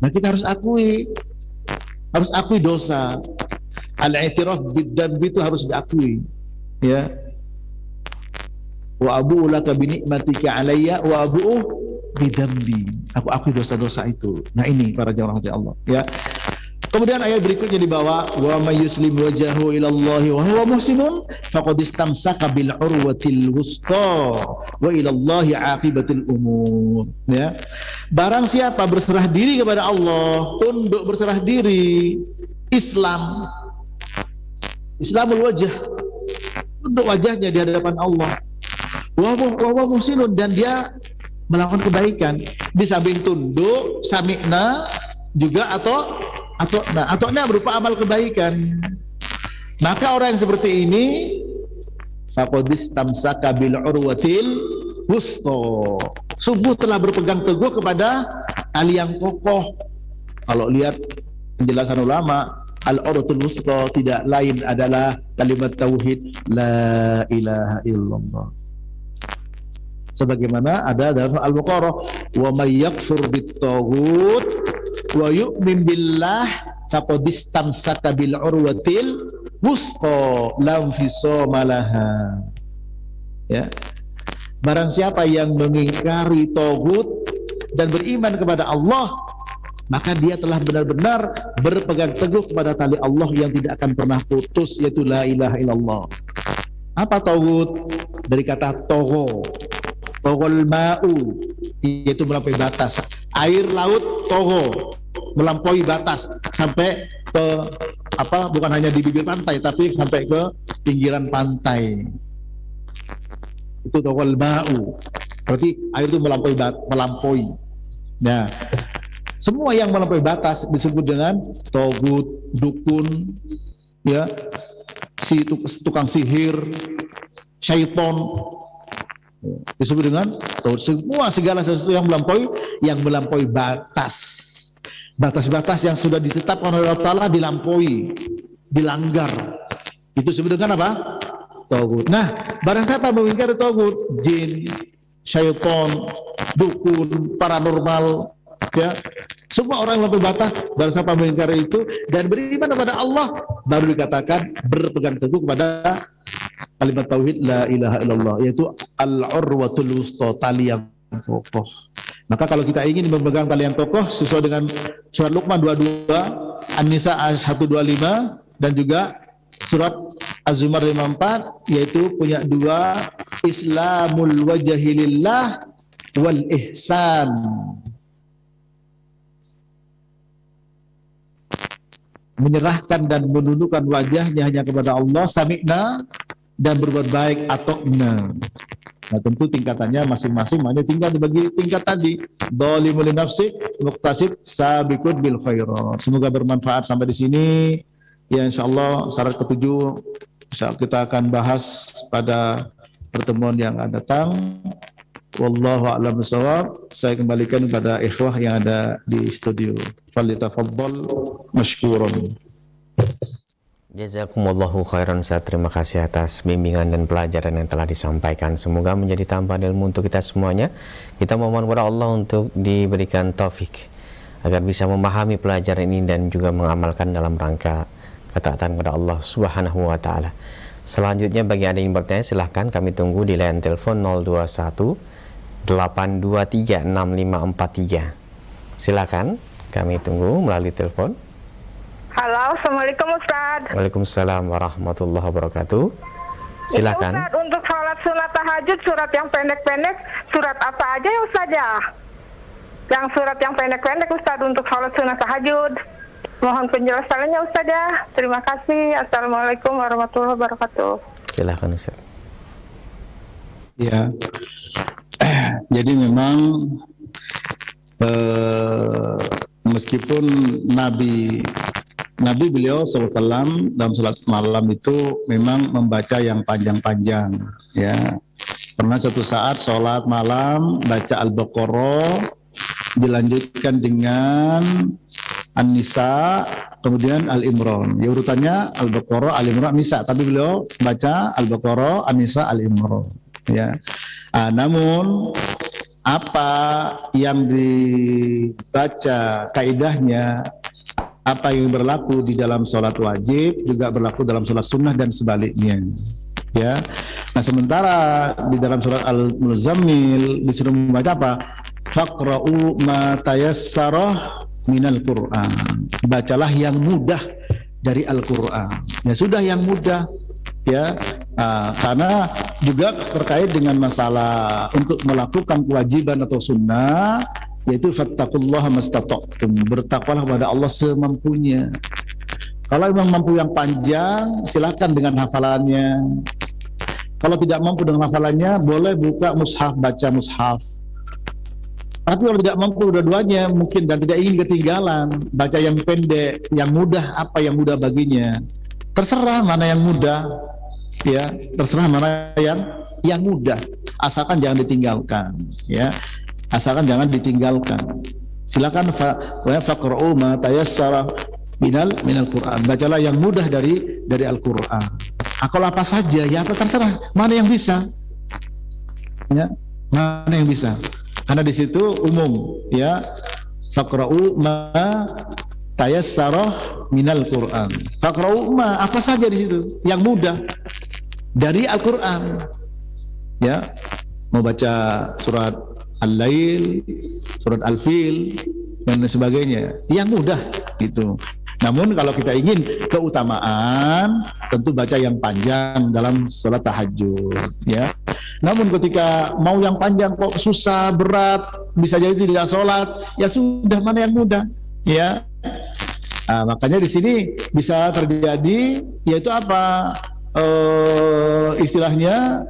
Nah, kita harus akui dosa. Al-i'tiraf bid-dzanbi itu harus diakui. Ya. Wa abu'u laka bi ni'matika 'alayya wa abu'u bidambi. Aku akui dosa-dosa itu. Nah, ini para jamaah Allah. Ya. Kemudian ayat berikutnya dibawa, wa may yuslim wajhahu ila Allah wa huwa muhsinun faqad istamsaka bil urwatil wusta wa ila Allah aqibatul umur. Ya. Barang siapa berserah diri kepada Allah, tunduk berserah diri, Islamul wajh, tunduk wajahnya di hadapan Allah. Wa huwa muhsinun, dan dia melakukan kebaikan. Di samping tunduk, sami'na juga ataunya berupa amal kebaikan. Maka orang yang seperti ini faqad istamsaka bil urwatil wusta, sungguh telah berpegang teguh kepada tali yang kokoh. Kalau lihat penjelasan ulama, al urwatul wusta tidak lain adalah kalimat tauhid la ilaha illallah. Sebagaimana ada dalam Al-Baqarah, wa may yakfur bit-taghut wa yu'min billah faqad istamsaka bil urwatil wuthqa lam fisama laha. Ya. Barang siapa yang mengingkari taghut dan beriman kepada Allah, maka dia telah benar-benar berpegang teguh kepada tali Allah yang tidak akan pernah putus, yaitu la ilaha illallah. Apa taghut? Dari kata togho, toghol ma'u, yaitu melampaui batas. Air laut togho, melampaui batas sampai ke bukan hanya di bibir pantai, tapi sampai ke pinggiran pantai. Itu toghol ma'u, berarti air itu melampaui. Nah, semua yang melampaui batas disebut dengan togut, dukun, ya, si tukang sihir, syaiton, disebut dengan semua segala sesuatu yang melampaui batas yang sudah ditetapkan oleh Allah Ta'ala dilampaui, dilanggar, itu disebut dengan apa? Tagut. Nah, barang siapa mengingkari tagut, jin, syaiton, dukun, paranormal, ya, semua orang yang melampaui batas, barang siapa mengingkari itu dan beriman kepada Allah, baru dikatakan berpegang teguh kepada kalimat tauhid la ilaha illallah, yaitu al-urwatul wusta, tali yang kokoh. Maka kalau kita ingin memegang tali yang kokoh sesuai dengan surat Luqman 22, An-Nisa 125, dan juga surat Az-Zumar 54, yaitu punya dua, Islamul wajahilillah wal ihsan. Menyerahkan dan menundukkan wajahnya hanya kepada Allah, sami'na, dan berbuat baik atau na. Nah tentu tingkatannya masing-masing, makanya tinggal dibagi tingkat tadi. Dhalimul nafsi, muqtasid, sabiqun bil khairat. Semoga bermanfaat sampai di sini. Ya insyaallah syarat ketujuh kita akan bahas pada pertemuan yang akan datang. Wallahu a'lam bishawab. Saya kembalikan kepada ikhwah yang ada di studio. Falitafadhal mashkuran. Jazakumullahu khairan. Saya terima kasih atas bimbingan dan pelajaran yang telah disampaikan. Semoga menjadi tambahan ilmu untuk kita semuanya. Kita memohon kepada Allah untuk diberikan taufik agar bisa memahami pelajaran ini dan juga mengamalkan dalam rangka ketaatan kepada Allah Subhanahu wa taala. Selanjutnya bagi Anda yang bertanya silahkan kami tunggu di line telepon 021 823 6543. Silakan kami tunggu melalui telepon. Halo, Assalamualaikum Ustaz. Waalaikumsalam warahmatullahi wabarakatuh. Silakan. Ustaz, untuk sholat sunat tahajud, surat yang pendek-pendek, surat apa aja ya Ustaz ya? Yang surat yang pendek-pendek Ustaz untuk sholat sunat tahajud. Mohon penjelasannya Ustaz ya. Terima kasih. Assalamualaikum warahmatullahi wabarakatuh. Silakan Ustaz. Ya. Jadi memang meskipun Nabi beliau SAW dalam salat malam itu memang membaca yang panjang-panjang, ya. Pernah satu saat salat malam baca Al-Baqarah, dilanjutkan dengan An-Nisa, kemudian Al-Imran. Ya urutannya Al-Baqarah, Al-Imran, Nisa, tapi beliau baca Al-Baqarah, An-Nisa, Al-Imran, ya. Namun apa yang dibaca kaidahnya, apa yang berlaku di dalam sholat wajib juga berlaku dalam sholat sunnah dan sebaliknya, ya. Nah sementara di dalam surat Al-Muzammil disuruh membaca apa? Faqra'u ma tayassara minal Qur'an. Bacalah yang mudah dari Al-Qur'an. Ya sudah yang mudah, ya. Karena juga terkait dengan masalah untuk melakukan kewajiban atau sunnah, yaitu fattaqullaha mastata'tum, bertakwalah kepada Allah semampunya. Kalau memang mampu yang panjang, silakan dengan hafalannya. Kalau tidak mampu dengan hafalannya, boleh buka mushaf, baca mushaf. Tapi kalau tidak mampu dua-duanya mungkin dan tidak ingin ketinggalan, baca yang pendek, yang mudah, apa yang mudah baginya. Terserah mana yang mudah, ya, terserah mana yang mudah, asalkan jangan ditinggalkan, ya. Asalkan jangan ditinggalkan. Silakan faqra'u ma tayassara minal Qur'an. Bacalah yang mudah dari Al-Qur'an. Kalau apa saja ya terserah, mana yang bisa. Ya, mana yang bisa. Karena di situ umum, ya. Faqra'u ma tayassara minal Qur'an. Faqra'u ma, apa saja di situ yang mudah dari Al-Qur'an. Ya. Mau baca surat Al-Lail, surat Al-Fil dan sebagainya, yang mudah gitu. Namun kalau kita ingin keutamaan, tentu baca yang panjang dalam sholat tahajud, ya. Namun ketika mau yang panjang kok susah, berat, bisa jadi tidak sholat, ya sudah mana yang mudah, ya. Makanya di sini bisa terjadi, yaitu apa? Istilahnya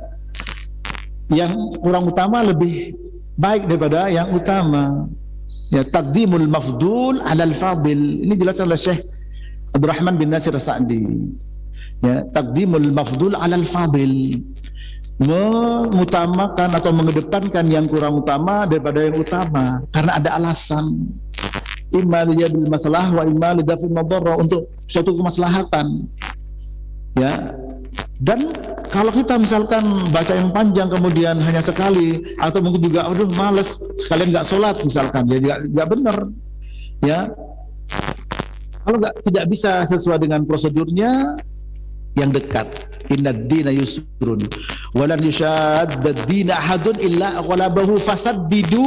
yang kurang utama lebih baik daripada yang utama, ya. Taqdimul mafdul 'alal fadil. Ini dijelaskan oleh Syekh Abdurrahman bin Nasir As-Sa'di, ya. Taqdimul mafdul 'alal fadil, mengutamakan atau mengedepankan yang kurang utama daripada yang utama karena ada alasan, imma liyabil masalah wa imma lidafil madarrah, untuk suatu kemaslahatan, ya. Dan kalau kita misalkan baca yang panjang kemudian hanya sekali, atau mungkin juga aduh males sekalian nggak sholat misalkan, ya nggak benar, ya. Kalau tidak bisa sesuai dengan prosedurnya, yang dekat. Innad dina yusrun walan yushaddad dina ahadun illa ghalabahu fasaddidu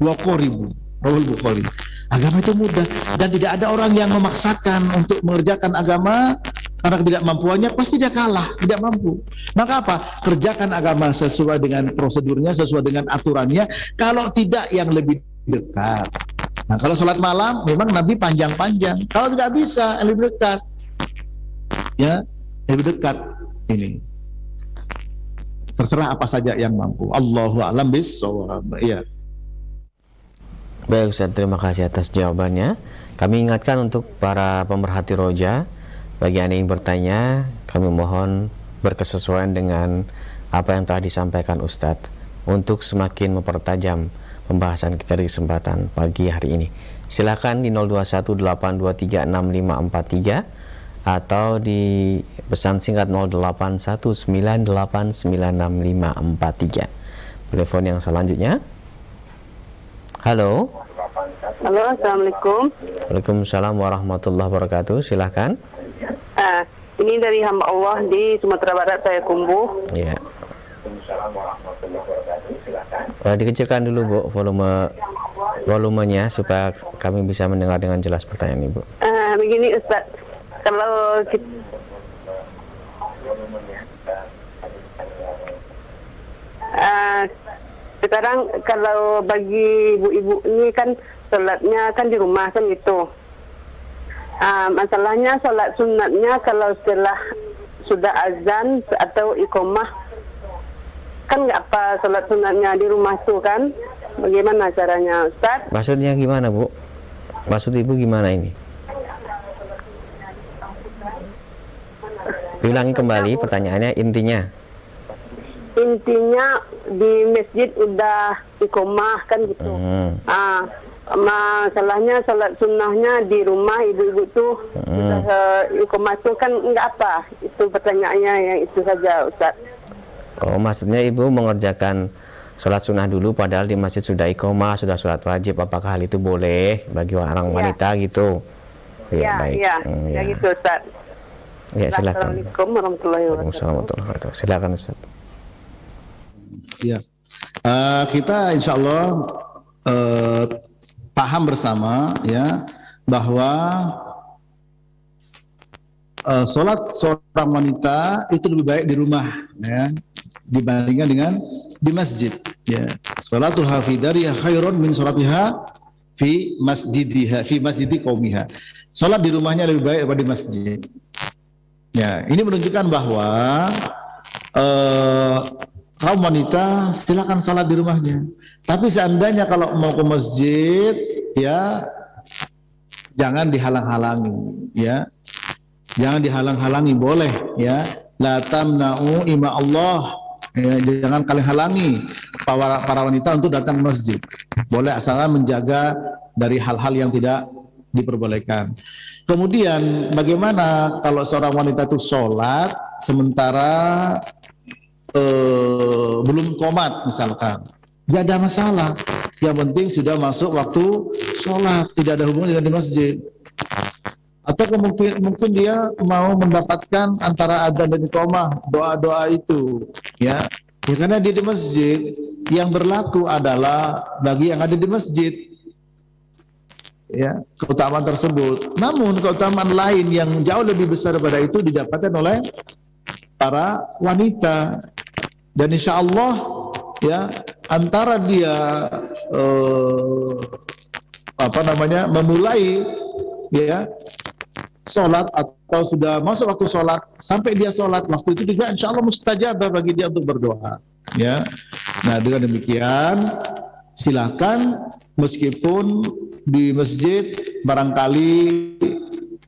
wa qaribu. Rawahul Bukhari. Agama itu mudah dan tidak ada orang yang memaksakan untuk mengerjakan agama karena ketidakmampuannya, pasti dia kalah, tidak mampu. Maka apa? Kerjakan agama sesuai dengan prosedurnya, sesuai dengan aturannya, kalau tidak yang lebih dekat. Nah, kalau sholat malam memang Nabi panjang-panjang, kalau tidak bisa yang lebih dekat, ya lebih dekat ini. Terserah apa saja yang mampu. Allahu a'lam bis-shawab. Iya. Baik Ustaz, terima kasih atas jawabannya. Kami ingatkan untuk para pemerhati roja, bagi Anda yang bertanya, kami mohon berkesesuaian dengan apa yang telah disampaikan Ustadz untuk semakin mempertajam pembahasan kita di kesempatan pagi hari ini. Silakan di 0218236543 atau di pesan singkat 0819896543. Telepon yang selanjutnya. Halo. Halo, assalamualaikum. Waalaikumsalam warahmatullahi wabarakatuh. Silahkan. Ini dari hamba Allah di Sumatera Barat, saya Kumbu. Ya. Dikecilkan dulu Bu volumenya supaya kami bisa mendengar dengan jelas pertanyaan Ibu. Begini Ustaz, kalau kita, sekarang kalau bagi ibu-ibu ini kan sholatnya kan di rumah kan gitu. Masalahnya sholat sunatnya kalau setelah sudah azan atau iqomah kan nggak apa sholat sunatnya di rumah tuh kan, bagaimana caranya Ustaz? Maksudnya gimana Bu? Maksud Ibu gimana ini? Diulangi kembali pertanyaannya, intinya. Intinya di masjid udah iqomah kan gitu. Masalahnya sholat sunnahnya di rumah ibu-ibu tuh iqomah tuh kan enggak apa. Itu pertanyaannya yang itu saja Ustaz. Oh, maksudnya Ibu mengerjakan sholat sunnah dulu padahal di masjid sudah iqomah, sudah sholat wajib. Apakah hal itu boleh bagi orang wanita gitu? Ya, baik. Ya gitu Ustaz. Ya, silakan. Assalamualaikum warahmatullahi wabarakatuh. Silakan Ustaz. Ya, kita insya Allah paham bersama ya bahwa sholat seorang wanita itu lebih baik di rumah ya dibandingkan dengan di masjid. Ya, sholatuha fi dariha khairun min sholatiha fi masjidiha fi masjidi qaumiha. Sholat di rumahnya lebih baik daripada di masjid. Ya, ini menunjukkan bahwa kaum wanita silakan salat di rumahnya. Tapi seandainya kalau mau ke masjid, ya jangan dihalang-halangi, ya. Jangan dihalang-halangi, boleh, ya. La tamna'u ima Allah. Ya, jangan kalian halangi para wanita untuk datang ke masjid. Boleh asalkan menjaga dari hal-hal yang tidak diperbolehkan. Kemudian bagaimana kalau seorang wanita itu sholat sementara belum qomat misalkan, nggak ada masalah. Yang penting sudah masuk waktu sholat, tidak ada hubungan dengan di masjid. Atau mungkin dia mau mendapatkan antara adzan dan iqamah, doa-doa itu, ya karena dia di masjid, yang berlaku adalah bagi yang ada di masjid, ya keutamaan tersebut. Namun keutamaan lain yang jauh lebih besar daripada itu didapatkan oleh para wanita. Dan insya Allah ya antara dia memulai ya sholat atau sudah masuk waktu sholat sampai dia sholat, waktu itu juga insya Allah mustajabah bagi dia untuk berdoa ya. Nah dengan demikian silakan meskipun di masjid barangkali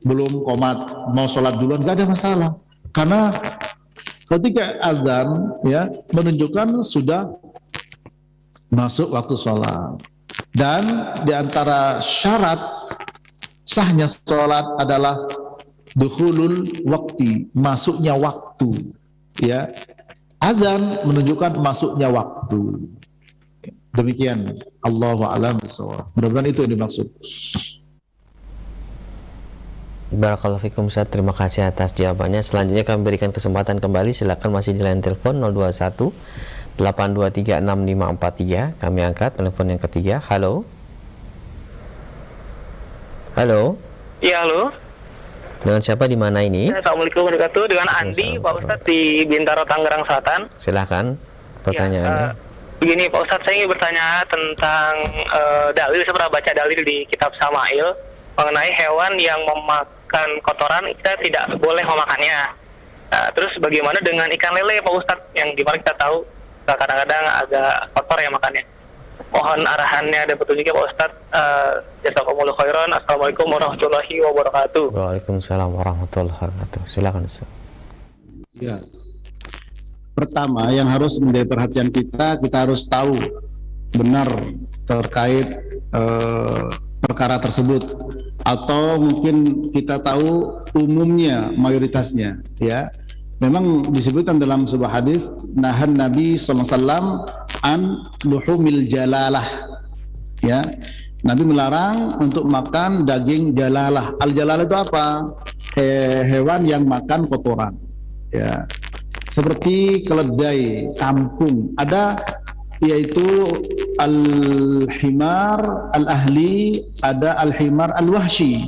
belum qomat, mau sholat duluan nggak ada masalah, karena ketika azan ya menunjukkan sudah masuk waktu sholat. Dan diantara syarat sahnya sholat adalah dukhulul waktu, masuknya waktu, ya. Azan menunjukkan masuknya waktu. Demikian, Allahu a'lam bishawab. Mudah-mudahan itu yang dimaksud. Barakallahu fikum Ustaz, terima kasih atas jawabannya. Selanjutnya kami berikan kesempatan kembali, silakan masih di line telepon 021 823 6543. Kami angkat telepon yang ketiga. Halo. Halo. Iya, halo. Dengan siapa, di mana ini? Assalamualaikum warahmatullahi wabarakatuh. Dengan Andi, Pak Ustadz, di Bintaro, Tangerang Selatan. Silahkan pertanyaannya. Begini Pak Ustadz, saya ingin bertanya tentang dalil. Saya pernah baca dalil di kitab Samail mengenai hewan yang memakan kotoran, kita tidak boleh memakannya. Terus bagaimana dengan ikan lele Pak Ustadz, yang dimana kita tahu kadang-kadang agak kotor ya makannya. Mohon arahannya dan petunjuknya Pak Ustadz. Jazakumullah khairan. Assalamualaikum warahmatullahi wabarakatuh. Waalaikumsalam warahmatullahi wabarakatuh. Silakan Ustaz. Ya. Pertama yang harus menjadi perhatian kita harus tahu benar terkait perkara tersebut, atau mungkin kita tahu umumnya, mayoritasnya, ya. Memang disebutkan dalam sebuah hadis, nahan Nabi SAW an luhumil jalalah, ya. Nabi melarang untuk makan daging jalalah. Al jalalah itu apa? Hewan yang makan kotoran, ya. Seperti keledai kampung, ada yaitu al-himar al-ahli, ada al-himar al-wahshi,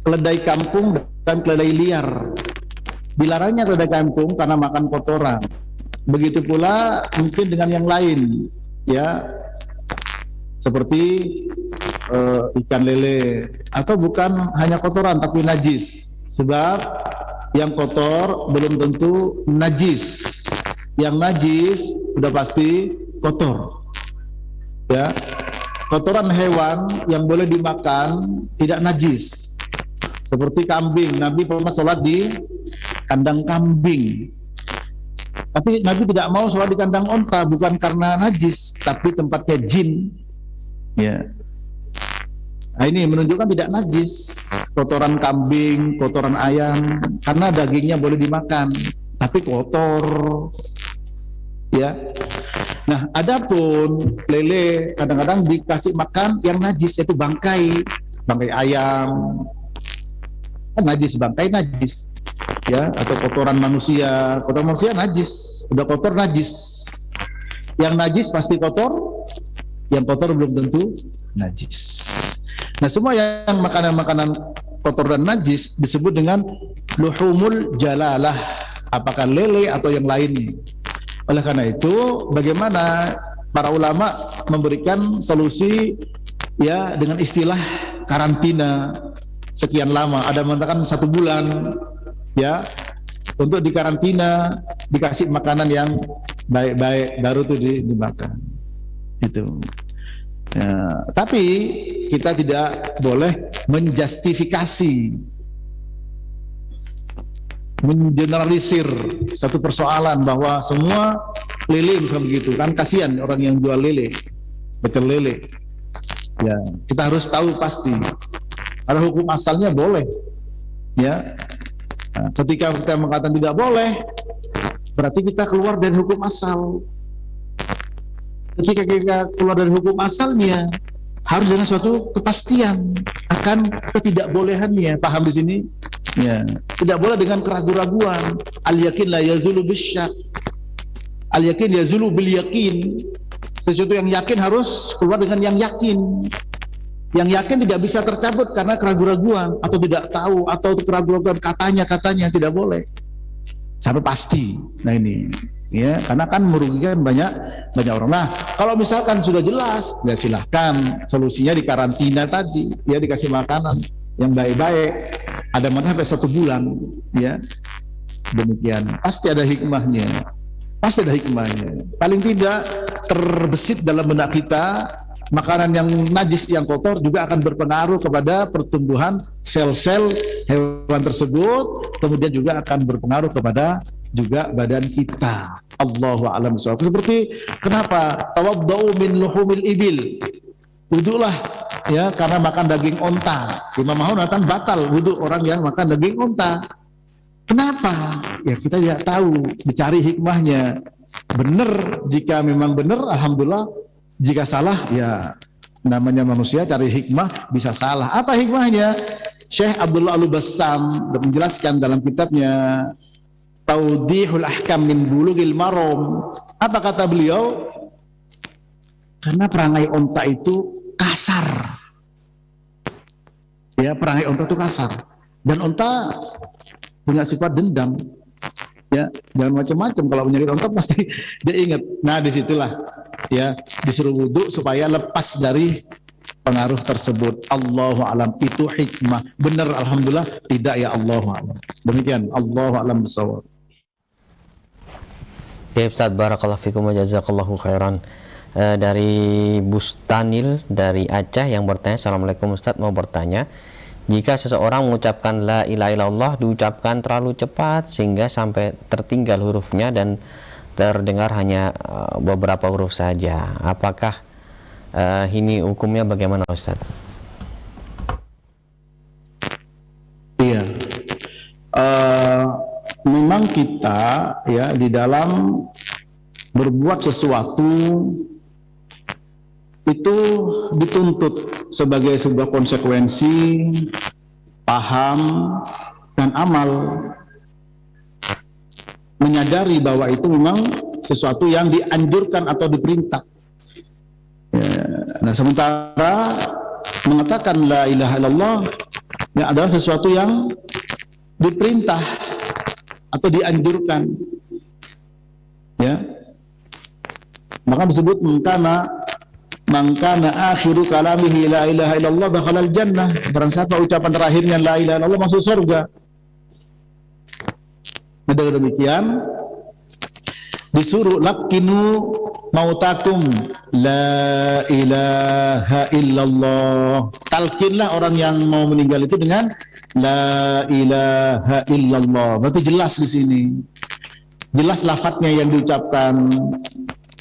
keledai kampung dan keledai liar. Dilarangnya keledai kampung karena makan kotoran. Begitu pula mungkin dengan yang lain, ya, seperti ikan lele, atau bukan hanya kotoran tapi najis. Sebab yang kotor belum tentu najis. Yang najis sudah pasti kotor, ya. Kotoran hewan yang boleh dimakan tidak najis, seperti kambing. Nabi pernah sholat di kandang kambing, tapi Nabi tidak mau sholat di kandang onta, bukan karena najis, tapi tempatnya jin, ya. Nah, ini menunjukkan tidak najis kotoran kambing, kotoran ayam, karena dagingnya boleh dimakan, tapi kotor, ya. Nah, adapun lele kadang-kadang dikasih makan yang najis, yaitu bangkai ayam, kan najis, bangkai najis, ya, atau kotoran manusia najis, udah kotor najis. Yang najis pasti kotor, yang kotor belum tentu najis. Nah, semua yang makanan-makanan kotor dan najis disebut dengan luhumul jalalah, apakah lele atau yang lainnya. Oleh karena itu, bagaimana para ulama memberikan solusi, ya, dengan istilah karantina sekian lama. Ada mengatakan 1 bulan, ya, untuk dikarantina, dikasih makanan yang baik-baik, baru itu dimakan. Itu. Ya, tapi kita tidak boleh menjustifikasi, mengeneralisir satu persoalan bahwa semua lele misalnya begitu, kan kasihan orang yang jual lele, pecel lele. Ya, kita harus tahu pasti. Ada hukum asalnya boleh, ya. Nah, ketika kita mengatakan tidak boleh, berarti kita keluar dari hukum asal. Ketika kita keluar dari hukum asalnya, harus dengan suatu kepastian akan ketidakbolehannya. Paham di sini? Ya, tidak boleh dengan keraguan-raguan. Al-yakin la yazulu bisyak. Al-yakin yazulu bil yakin. Sesuatu yang yakin harus keluar dengan yang yakin. Yang yakin tidak bisa tercabut karena keraguan-raguan atau tidak tahu atau keraguan-raguan katanya tidak boleh. Sampai pasti. Nah ini, ya, karena kan merugikan banyak orang. Nah, kalau misalkan sudah jelas, ya silahkan solusinya di karantina tadi, ya, dikasih makanan yang baik-baik. Ada mana sampai 1 bulan, ya, demikian. Pasti ada hikmahnya. Paling tidak terbesit dalam benak kita, makanan yang najis, yang kotor juga akan berpengaruh kepada pertumbuhan sel-sel hewan tersebut, kemudian juga akan berpengaruh kepada juga badan kita. Allahu a'lam bishawab. Seperti kenapa tawaddau min luhumil ibil, wudulah, ya, karena makan daging onta. Imam Mahmud mengatakan batal wudu orang yang makan daging onta. Kenapa? Ya kita tidak tahu, dicari hikmahnya. Benar, jika memang benar, alhamdulillah. Jika salah, ya namanya manusia, cari hikmah bisa salah. Apa hikmahnya? Syekh Abdullah Al-Bassam menjelaskan dalam kitabnya Tawdihul Ahkam min Bulughil Maram. Apa kata beliau? Karena perangai onta itu kasar. Ya, perangai onta itu kasar. Dan onta punya sifat dendam. Ya, jangan macam-macam. Kalau penyakit onta pasti dia ingat. Nah, disitulah ya disuruh wudhu supaya lepas dari pengaruh tersebut. Allahu a'lam, itu hikmah. Benar, alhamdulillah. Tidak, ya Allahu a'lam. Demikian, Allahu a'lam bishawab. Ya Ustaz, barakallahu fikum wa jazakallahu khairan. Dari Bustanil dari Aceh yang bertanya, Assalamualaikum Ustaz, mau bertanya, jika seseorang mengucapkan la ilaha illallah diucapkan terlalu cepat sehingga sampai tertinggal hurufnya dan terdengar hanya beberapa huruf saja, apakah ini hukumnya bagaimana Ustaz? Iya, memang kita ya di dalam berbuat sesuatu itu dituntut sebagai sebuah konsekuensi, paham, dan amal. Menyadari bahwa itu memang sesuatu yang dianjurkan atau diperintah. Ya, nah sementara mengatakan la ilaha illallah ya adalah sesuatu yang diperintah atau dianjurkan. Ya, maka disebut mangkana akhiru kalamihi la ilaha illallah dakhalal jannah. Barang siapa ucapan terakhirnya la ilaha illallah masuk surga. Dengan demikian disuruh lakinu mautakum la ilaha illallah. Talkinlah orang yang mau meninggal itu dengan la ilaha illallah. Berarti jelas di sini. Jelas lafadznya yang diucapkan.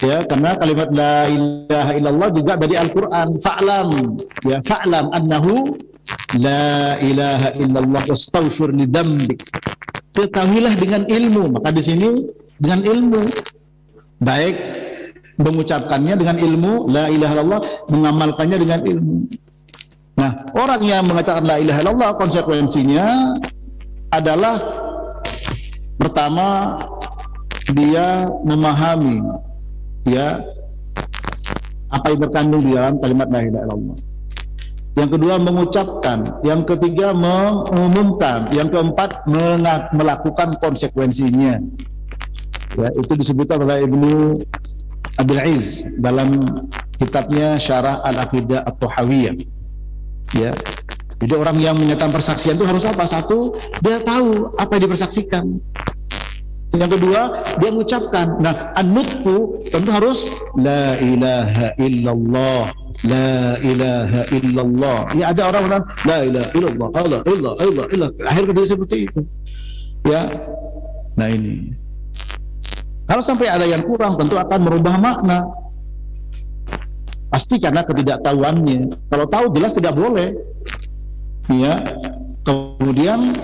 Ya, karena kalimat la ilaha illallah juga dari Al-Qur'an. Fa'lam, ya, fa'lam annahu la ilaha illallah wastaghfir li dzambik. Ketahuilah dengan ilmu. Maka di sini dengan ilmu, baik mengucapkannya dengan ilmu la ilaha illallah, mengamalkannya dengan ilmu. Nah, orang yang mengatakan la ilaha illallah konsekuensinya adalah pertama dia memahami ya apa yang terkandung di dalam kalimat la ilaha illallah. Yang kedua mengucapkan, yang ketiga mengumumkan, yang keempat melakukan konsekuensinya. Ya, itu disebutkan oleh Ibnu Abil Izz dalam kitabnya Syarah Al-Aqidah At-Tahawiyah. Ya. Jadi orang yang menyatakan persaksian itu harus apa? Satu, dia tahu apa yang dipersaksikan. Yang kedua, dia mengucapkan. Nah, an-nutqu tentu harus la ilaha illallah, la ilaha illallah. Ya, ada orang bilang la ilaha illallah, Allah. Akhirnya dia seperti itu. Ya. Nah, ini. Kalau sampai ada yang kurang, tentu akan merubah makna. Pasti karena ketidaktahuannya. Kalau tahu jelas tidak boleh. Ya. Kemudian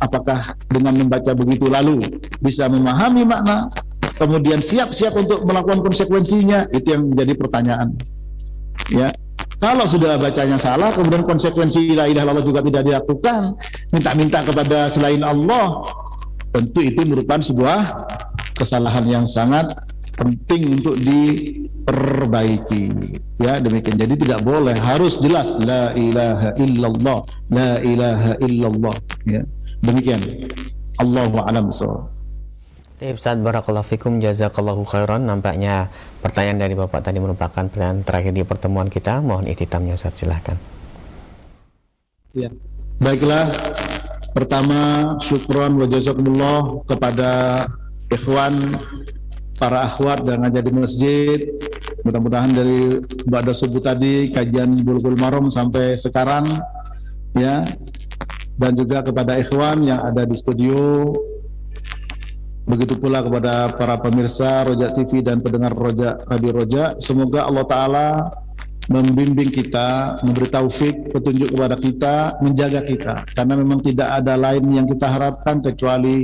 apakah dengan membaca begitu lalu bisa memahami makna, kemudian siap-siap untuk melakukan konsekuensinya, itu yang menjadi pertanyaan. Ya, kalau sudah bacanya salah, kemudian konsekuensi la ilaha illallah juga tidak dilakukan, minta-minta kepada selain Allah, tentu itu merupakan sebuah kesalahan yang sangat penting untuk diperbaiki. Ya, demikian. Jadi tidak boleh, harus jelas la ilaha illallah, la ilaha illallah. Ya. Demikian. Allahu a'lam bishawab. Ustaz, barakallahu fikum, jazakallahu khairan. Nampaknya pertanyaan dari Bapak tadi merupakan pertanyaan terakhir di pertemuan kita. Mohon ihtitamnya Ustaz, silahkan. Ya. Baiklah. Pertama, syukran wa jazakumullah kepada ikhwan, para akhwat yang ada di masjid. Mudah-mudahan dari ba'da subuh tadi kajian Bulughul Maram sampai sekarang, ya. Dan juga kepada ikhwan yang ada di studio, begitu pula kepada para pemirsa Roja TV dan pendengar Radio Roja. Semoga Allah Ta'ala membimbing kita, memberi taufik, petunjuk kepada kita, menjaga kita, karena memang tidak ada lain yang kita harapkan kecuali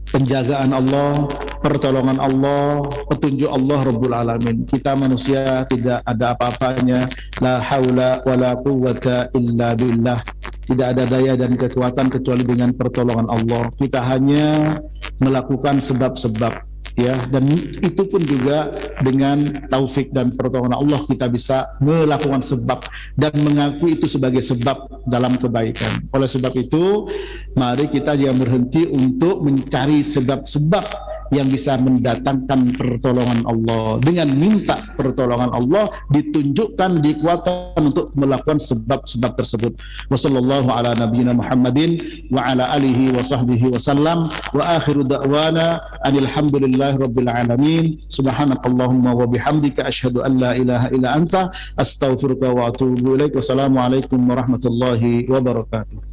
penjagaan Allah, pertolongan Allah, petunjuk Allah Rabbul Alamin. Kita manusia tidak ada apa-apanya, la haula wa la quwwata illa billah. Tidak ada daya dan kekuatan kecuali dengan pertolongan Allah. Kita hanya melakukan sebab-sebab, ya, dan itu pun juga dengan taufik dan pertolongan Allah kita bisa melakukan sebab dan mengaku itu sebagai sebab dalam kebaikan. Oleh sebab itu, mari kita jangan berhenti untuk mencari sebab-sebab yang bisa mendatangkan pertolongan Allah. Dengan minta pertolongan Allah ditunjukkan, dikuatkan untuk melakukan sebab-sebab tersebut. Wassallallahu ala nabiyyina Muhammadin wa ala alihi wa sahbihi wasallam wa akhiru da'wana alhamdulillahi rabbil alamin. Subhanakallahumma wa bihamdika asyhadu an la ilaha illa anta astaghfiruka wa atubu ilaik. Wassalamualaikum warahmatullahi wabarakatuh.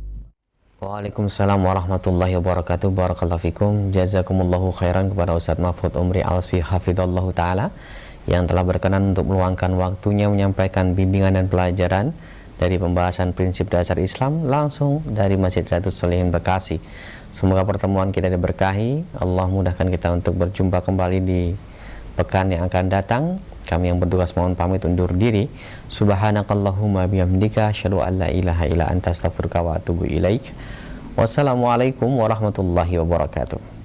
Waalaikumsalam warahmatullahi wabarakatuh. Barakallahu fikum. Jazakumullahu khairan kepada Ustadz Mahfud Umri Alsi Hafidhallahu Ta'ala yang telah berkenan untuk meluangkan waktunya menyampaikan bimbingan dan pelajaran dari pembahasan prinsip dasar Islam langsung dari Masjid Riyadhus Shalihin Bekasi. Semoga pertemuan kita diberkahi. Allah mudahkan kita untuk berjumpa kembali di pekan yang akan datang. Kami yang bertugas mohon pamit undur diri. Subhanakallahumma bihamdika asyhadu an la ilaha illa anta astaghfiruka wa atubu ilaik. Wassalamualaikum warahmatullahi wabarakatuh.